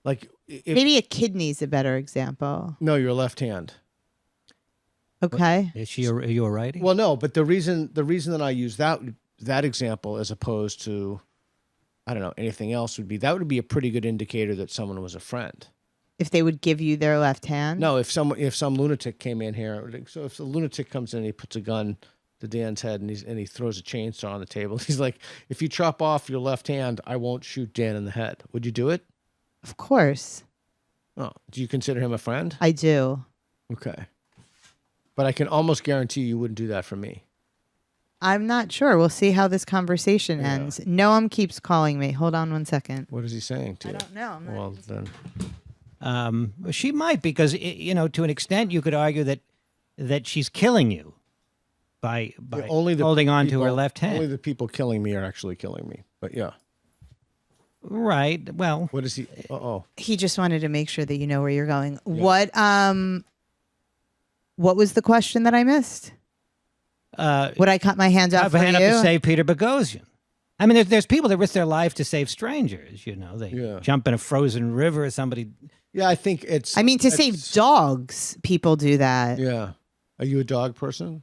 Speaker 3: Like, if
Speaker 4: Maybe a kidney's a better example.
Speaker 3: no, your left hand.
Speaker 4: Okay.
Speaker 1: Are you a righty?
Speaker 3: Well, no, but the reason that I use that example as opposed to, I don't know, anything else would be a pretty good indicator that someone was a friend.
Speaker 4: If they would give you their left hand.
Speaker 3: No, if some lunatic came in here, so if the lunatic comes in and he puts a gun to Dan's head and he throws a chainsaw on the table, he's like, if you chop off your left hand, I won't shoot Dan in the head. Would you do it?
Speaker 4: Of course.
Speaker 3: Oh, do you consider him a friend?
Speaker 4: I do.
Speaker 3: Okay. But I can almost guarantee you wouldn't do that for me.
Speaker 4: I'm not sure. We'll see how this conversation ends. Noam keeps calling me. Hold on one second.
Speaker 3: What is he saying to you?
Speaker 4: I don't know. I'm not-
Speaker 3: Well, then.
Speaker 1: She might, because to an extent, you could argue that she's killing you by holding on to her left hand.
Speaker 3: Only the people killing me are actually killing me. But yeah.
Speaker 1: Right. Well,
Speaker 3: What is he?
Speaker 4: He just wanted to make sure that you know where you're going. What was the question that I missed? Would I cut my hands off
Speaker 1: have
Speaker 4: for
Speaker 1: a hand
Speaker 4: you?
Speaker 1: up to save Peter Boghossian. I mean, there's people that risk their life to save strangers. They jump in a frozen river. Somebody.
Speaker 3: Yeah, I think it's.
Speaker 4: I mean, to save dogs, people do that.
Speaker 3: Yeah. Are you a dog person?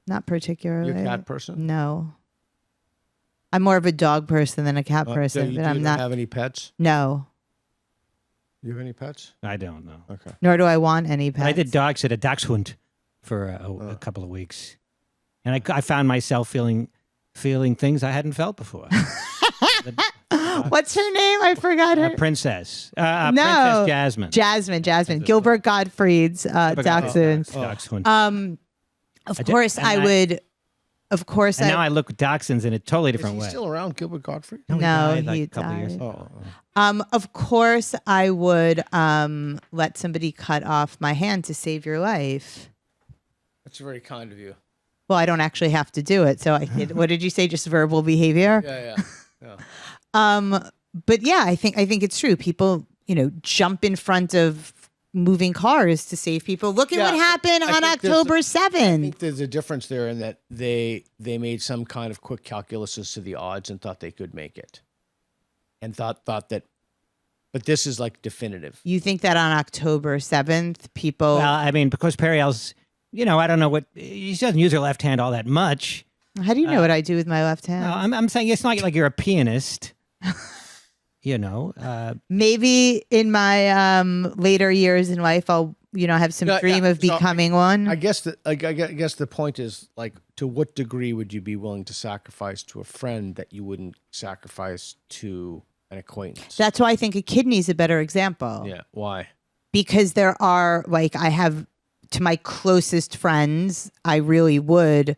Speaker 4: Not particularly.
Speaker 3: You a cat person?
Speaker 4: No. I'm more of a dog person than a cat person,
Speaker 3: do
Speaker 4: but
Speaker 3: you
Speaker 4: I'm not.
Speaker 3: have any pets?
Speaker 4: No.
Speaker 3: You have any pets?
Speaker 1: I don't know.
Speaker 3: Okay.
Speaker 4: Nor do I want any pets.
Speaker 1: I did dogs at a dachshund for a couple of weeks, and I found myself feeling things I hadn't felt before.
Speaker 4: What's her name? I forgot her.
Speaker 1: Princess.
Speaker 4: No.
Speaker 1: Princess Jasmine.
Speaker 4: Jasmine. Gilbert Gottfried's dachshund.
Speaker 1: Dachshund.
Speaker 4: Of course, I would. Of course,
Speaker 1: And now I look at dachshunds in a totally
Speaker 3: Is
Speaker 1: different
Speaker 3: he
Speaker 1: way.
Speaker 3: still around, Gilbert Gottfried?
Speaker 1: No,
Speaker 4: No,
Speaker 1: like
Speaker 4: he
Speaker 1: a couple of years.
Speaker 4: died.
Speaker 3: Oh.
Speaker 4: Of course, I would let somebody cut off my hand to save your life.
Speaker 3: That's very kind of you.
Speaker 4: Well, I don't actually have to do it. So I did. What did you say? Just verbal behavior?
Speaker 3: Yeah.
Speaker 4: But yeah, I think it's true. People, jump in front of moving cars to save people. Look at
Speaker 3: Yeah,
Speaker 4: what happened
Speaker 3: I
Speaker 4: on
Speaker 3: think there's
Speaker 4: October
Speaker 3: I
Speaker 4: 7th.
Speaker 3: think there's a difference there in that they made some kind of quick calculus as to the odds and thought they could make it, and thought that, but this is like definitive.
Speaker 4: You think that on October 7th, people?
Speaker 1: Well, I mean, because Periel's, I don't know what, she doesn't use her left hand all that much.
Speaker 4: How do you know what I do with my left hand?
Speaker 1: I'm saying it's not like you're a pianist.
Speaker 4: Maybe in my later years in life, I'll have some dream of becoming one.
Speaker 3: I guess the point is, like, to what degree would you be willing to sacrifice to a friend that you wouldn't sacrifice to an acquaintance?
Speaker 4: That's why I think a kidney's a better example.
Speaker 3: Yeah. Why?
Speaker 4: Because there are, I have, to my closest friends, I really would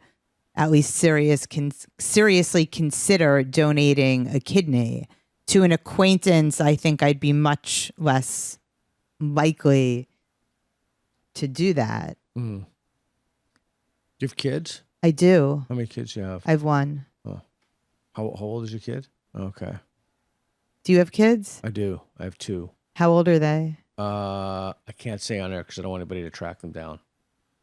Speaker 4: at least seriously consider donating a kidney. To an acquaintance, I think I'd be much less likely to do that.
Speaker 3: Do you have kids?
Speaker 4: I do.
Speaker 3: How many kids do you have?
Speaker 4: I have one.
Speaker 3: How old is your kid? Okay.
Speaker 4: Do you have kids?
Speaker 3: I do. I have two.
Speaker 4: How old are they?
Speaker 3: I can't say on air because I don't want anybody to track them down.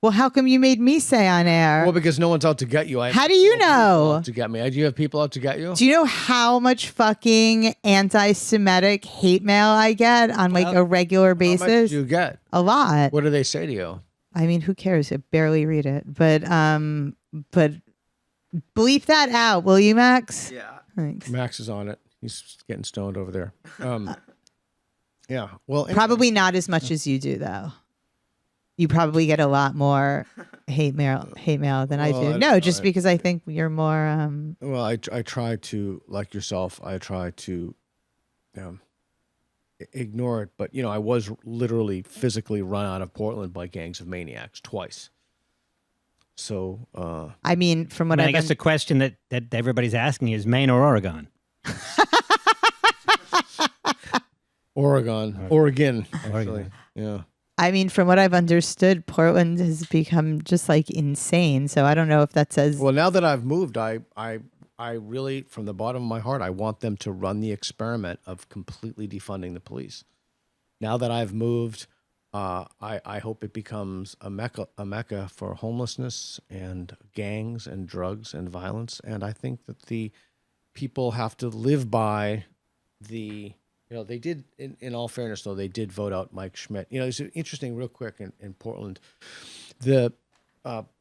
Speaker 4: Well, how come you made me say on air?
Speaker 3: Well, because no one's out to get you.
Speaker 4: How do you know?
Speaker 3: To get me. Do you have people out to get you?
Speaker 4: Do you know how much fucking anti-Semitic hate mail I get on a regular basis?
Speaker 3: How much do you get?
Speaker 4: A lot.
Speaker 3: What do they say to you?
Speaker 4: I mean, who cares? I barely read it. But bleep that out, will you, Max?
Speaker 2: Yeah.
Speaker 4: Thanks.
Speaker 3: Max is on it. He's getting stoned over there. Yeah. Well, anyway.
Speaker 4: Probably not as much as you do, though. You probably get a lot more hate mail than I do. No, just because I think you're more.
Speaker 3: Well, I try to, like yourself, I try to ignore it. But, I was literally physically run out of Portland by gangs of maniacs twice. So.
Speaker 4: I mean, from what
Speaker 1: I guess the question that everybody's asking is Maine or Oregon?
Speaker 3: Oregon. Actually. Yeah.
Speaker 4: I mean, from what I've understood, Portland has become just like insane. So I don't know if that says.
Speaker 3: Well, now that I've moved, I really, from the bottom of my heart, I want them to run the experiment of completely defunding the police. Now that I've moved, I hope it becomes a mecca for homelessness and gangs and drugs and violence. And I think that the people have to live by the. They did, in all fairness, though, they did vote out Mike Schmidt. It's interesting, real quick, in Portland. The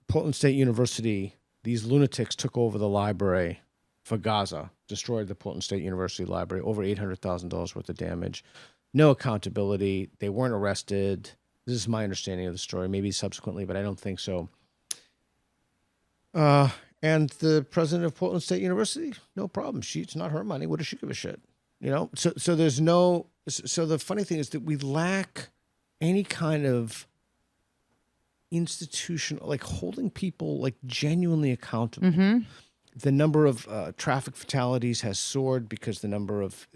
Speaker 3: Portland State University, these lunatics took over the library for Gaza, destroyed the Portland State University library, over $800,000 worth of damage. No accountability. They weren't arrested. This is my understanding of the story, maybe subsequently, but I don't think so. And the president of Portland State University, no problem. It's not her money. What does she give a shit? So there's no. So the funny thing is that we lack any kind of institutional, like holding people like genuinely accountable. The number of traffic fatalities has soared because the number of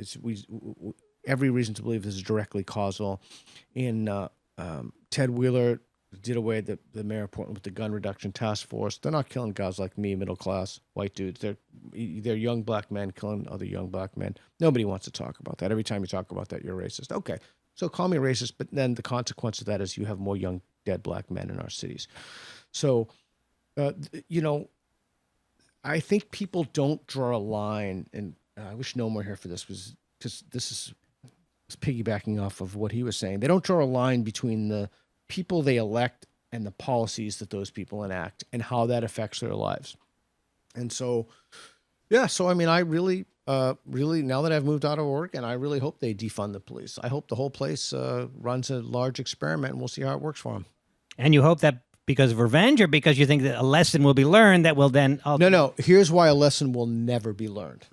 Speaker 3: every reason to believe this is directly causal. In Ted Wheeler did away the mayor of Portland with the gun reduction task force. They're not killing guys like me, middle class white dudes. They're young black men killing other young black men. Nobody wants to talk about that. Every time you talk about that, you're racist. Okay, so call me racist, but then the consequence of that is you have more young dead black men in our cities. So, I think people don't draw a line, and I wish Noam were here for this, because this is piggybacking off of what he was saying. They don't draw a line between the people they elect and the policies that those people enact and how that affects their lives. And so, I mean, I really, now that I've moved out of Oregon, I really hope they defund the police. I hope the whole place runs a large experiment, and we'll see how it works for them.
Speaker 1: And you hope that because of revenge, or because you think that a lesson will be learned that will then...
Speaker 3: No. Here's why a lesson will never be learned.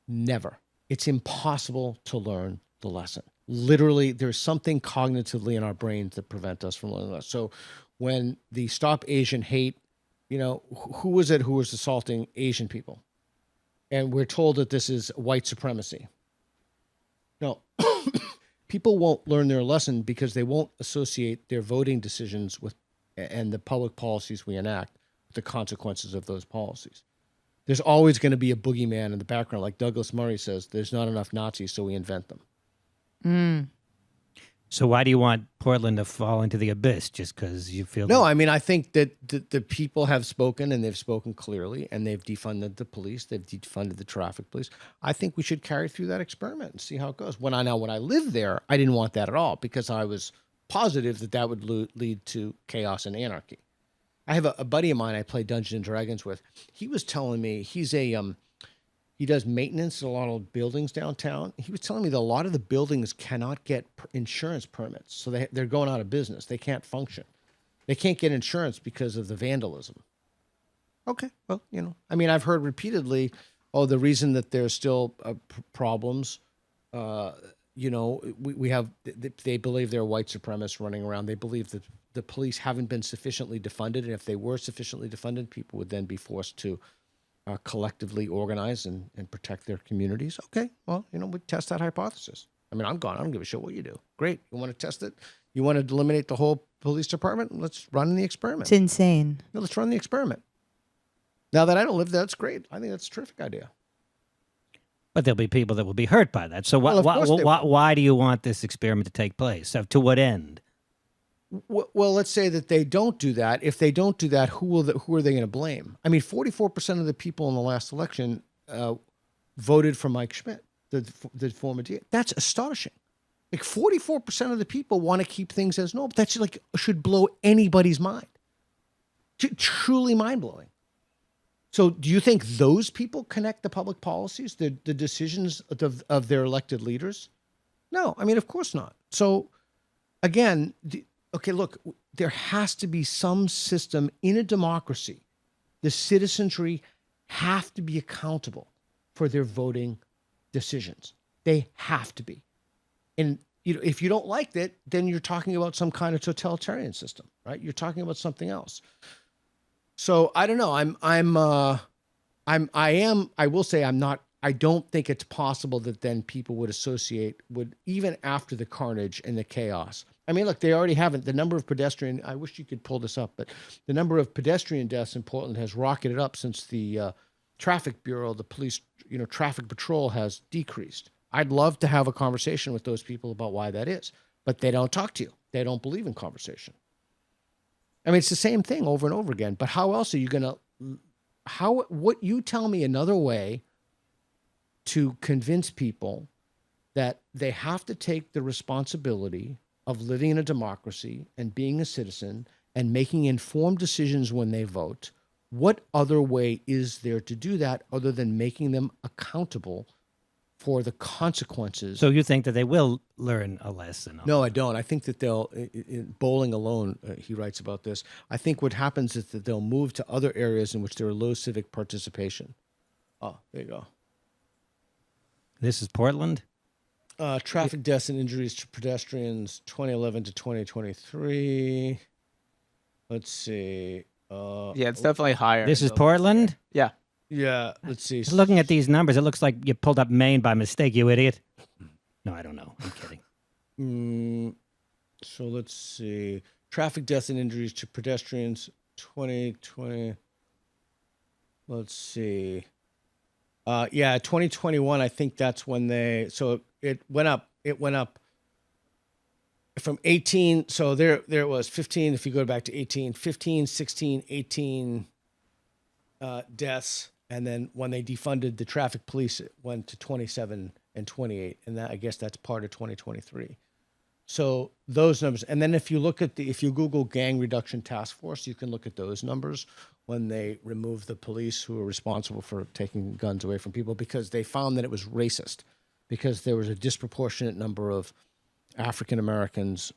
Speaker 3: Never. It's impossible to learn the lesson. Literally, there's something cognitively in our brains that prevent us from learning that. So when the Stop Asian Hate, who was it who was assaulting Asian people? And we're told that this is white supremacy. No, people won't learn their lesson because they won't associate their voting decisions with and the public policies we enact with the consequences of those policies. There's always going to be a boogeyman in the background. Like Douglas Murray says, there's not enough Nazis, so we invent them.
Speaker 1: So why do you want Portland to fall into the abyss? Just because you feel...
Speaker 3: No, I mean, I think that the people have spoken, and they've spoken clearly, and they've defunded the police. They've defunded the traffic police. I think we should carry through that experiment and see how it goes. When I lived there, I didn't want that at all because I was positive that would lead to chaos and anarchy. I have a buddy of mine I play Dungeons and Dragons with. He was telling me he does maintenance in a lot of buildings downtown. He was telling me that a lot of the buildings cannot get insurance permits, so they're going out of business. They can't function. They can't get insurance because of the vandalism. Okay, well, I mean, I've heard repeatedly, the reason that there's still problems. We have, they believe there are white supremacists running around. They believe that the police haven't been sufficiently defunded, and if they were sufficiently defunded, people would then be forced to collectively organize and protect their communities. Okay, well, we test that hypothesis. I mean, I'm gone. I don't give a shit what you do. Great. You want to test it? You want to eliminate the whole police department? Let's run the experiment.
Speaker 4: It's insane.
Speaker 3: No, let's run the experiment. Now that I don't live there, that's great. I think that's a terrific idea.
Speaker 1: But there'll be people that will be hurt by that. So why do you want this experiment to take place? So to what end?
Speaker 3: Well, let's say that they don't do that. If they don't do that, who are they going to blame? I mean, 44% of the people in the last election voted for Mike Schmidt, the former DA. That's astonishing. Like 44% of the people want to keep things as normal. That's should blow anybody's mind. Truly mind-blowing. So do you think those people connect the public policies, the decisions of their elected leaders? No, I mean, of course not. So again, okay, look, there has to be some system in a democracy. The citizenry have to be accountable for their voting decisions. They have to be. And if you don't like that, then you're talking about some kind of totalitarian system, right? You're talking about something else. So I don't know. I will say I'm not. I don't think it's possible that then people would even after the carnage and the chaos, I mean, look, they already haven't. The number of pedestrian, I wish you could pull this up, but the number of pedestrian deaths in Portland has rocketed up since the traffic bureau, the police, traffic patrol has decreased. I'd love to have a conversation with those people about why that is, but they don't talk to you. They don't believe in conversation. I mean, it's the same thing over and over again, but how else are you going to, what you tell me another way to convince people that they have to take the responsibility of living in a democracy and being a citizen and making informed decisions when they vote. What other way is there to do that other than making them accountable for the consequences?
Speaker 1: So you think that they will learn a lesson?
Speaker 3: No, I don't. I think that they'll, in Bowling Alone, he writes about this. I think what happens is that they'll move to other areas in which there are low civic participation. Oh, there you go.
Speaker 1: This is Portland?
Speaker 3: Traffic deaths and injuries to pedestrians, 2011 to 2023. Let's see.
Speaker 5: Yeah, it's definitely higher.
Speaker 1: This is Portland?
Speaker 5: Yeah.
Speaker 3: Yeah, let's see.
Speaker 1: Just looking at these numbers, it looks like you pulled up Maine by mistake, you idiot. No, I don't know. I'm kidding.
Speaker 3: So let's see. Traffic deaths and injuries to pedestrians, 2020. Let's see. 2021, I think that's when it went up. It went up from 18. So there it was 15. If you go back to 18, 15, 16, 18 deaths. And then when they defunded the traffic police, it went to 27 and 28. And I guess that's part of 2023. So those numbers. And then if you Google gang reduction task force, you can look at those numbers when they removed the police who were responsible for taking guns away from people, because they found that it was racist, because there was a disproportionate number of African Americans,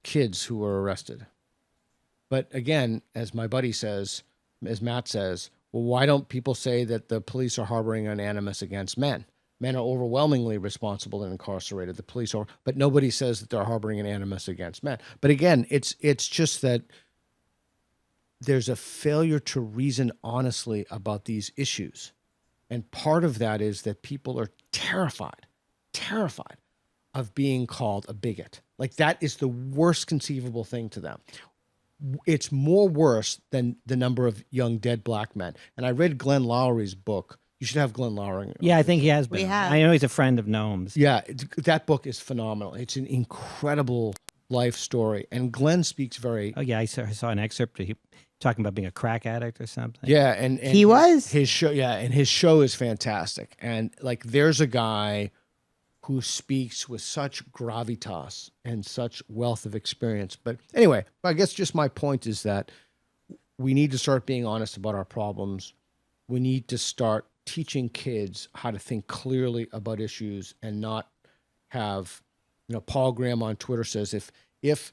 Speaker 3: kids who were arrested. But again, as my buddy says, as Matt says, well, why don't people say that the police are harboring an animus against men? Men are overwhelmingly responsible and incarcerated. The police are, but nobody says that they're harboring an animus against men. But again, it's just that there's a failure to reason honestly about these issues. And part of that is that people are terrified of being called a bigot. Like, that is the worst conceivable thing to them. It's more worse than the number of young dead black men. And I read Glenn Lowry's book. You should have Glenn Lowry.
Speaker 1: Yeah, I think he has been.
Speaker 4: We have.
Speaker 1: I know he's a friend of Noam's.
Speaker 3: Yeah, that book is phenomenal. It's an incredible life story. And Glenn speaks very...
Speaker 1: Oh, yeah, I saw an excerpt of him talking about being a crack addict or something.
Speaker 3: Yeah, and
Speaker 4: He was?
Speaker 3: his show. Yeah, and his show is fantastic. And like, there's a guy who speaks with such gravitas and such wealth of experience. But anyway, I guess just my point is that we need to start being honest about our problems. We need to start teaching kids how to think clearly about issues and not have, Paul Graham on Twitter says, if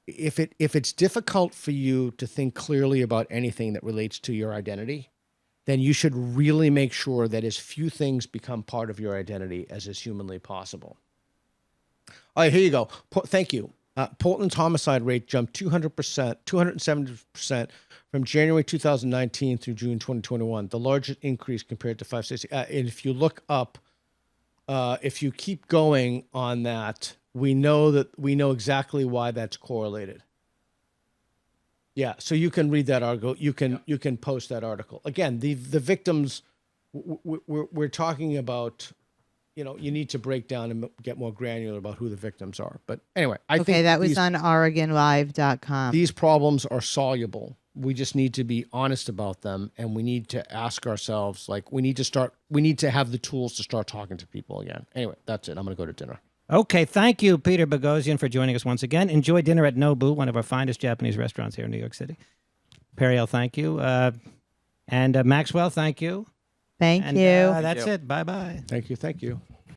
Speaker 3: it's difficult for you to think clearly about anything that relates to your identity, then you should really make sure that as few things become part of your identity as is humanly possible. All right, here you go. Thank you. Portland's homicide rate jumped 270% from January 2019 through June 2021, the largest increase compared to 560. And if you look up, if you keep going on that, we know exactly why that's correlated. Yeah, so you can read that article. You can post that article. Again, the victims, we're talking about, you need to break down and get more granular about who the victims are. But anyway, I think
Speaker 4: that was on OregonLive.com.
Speaker 3: These problems are soluble. We just need to be honest about them, and we need to ask ourselves, we need to have the tools to start talking to people again. Anyway, that's it. I'm going to go to dinner.
Speaker 1: Okay, thank you, Peter Boghossian, for joining us once again. Enjoy dinner at Nobu, one of our finest Japanese restaurants here in New York City. Periel, thank you. And Maxwell, thank you.
Speaker 4: Thank you.
Speaker 1: That's it. Bye-bye.
Speaker 3: Thank you.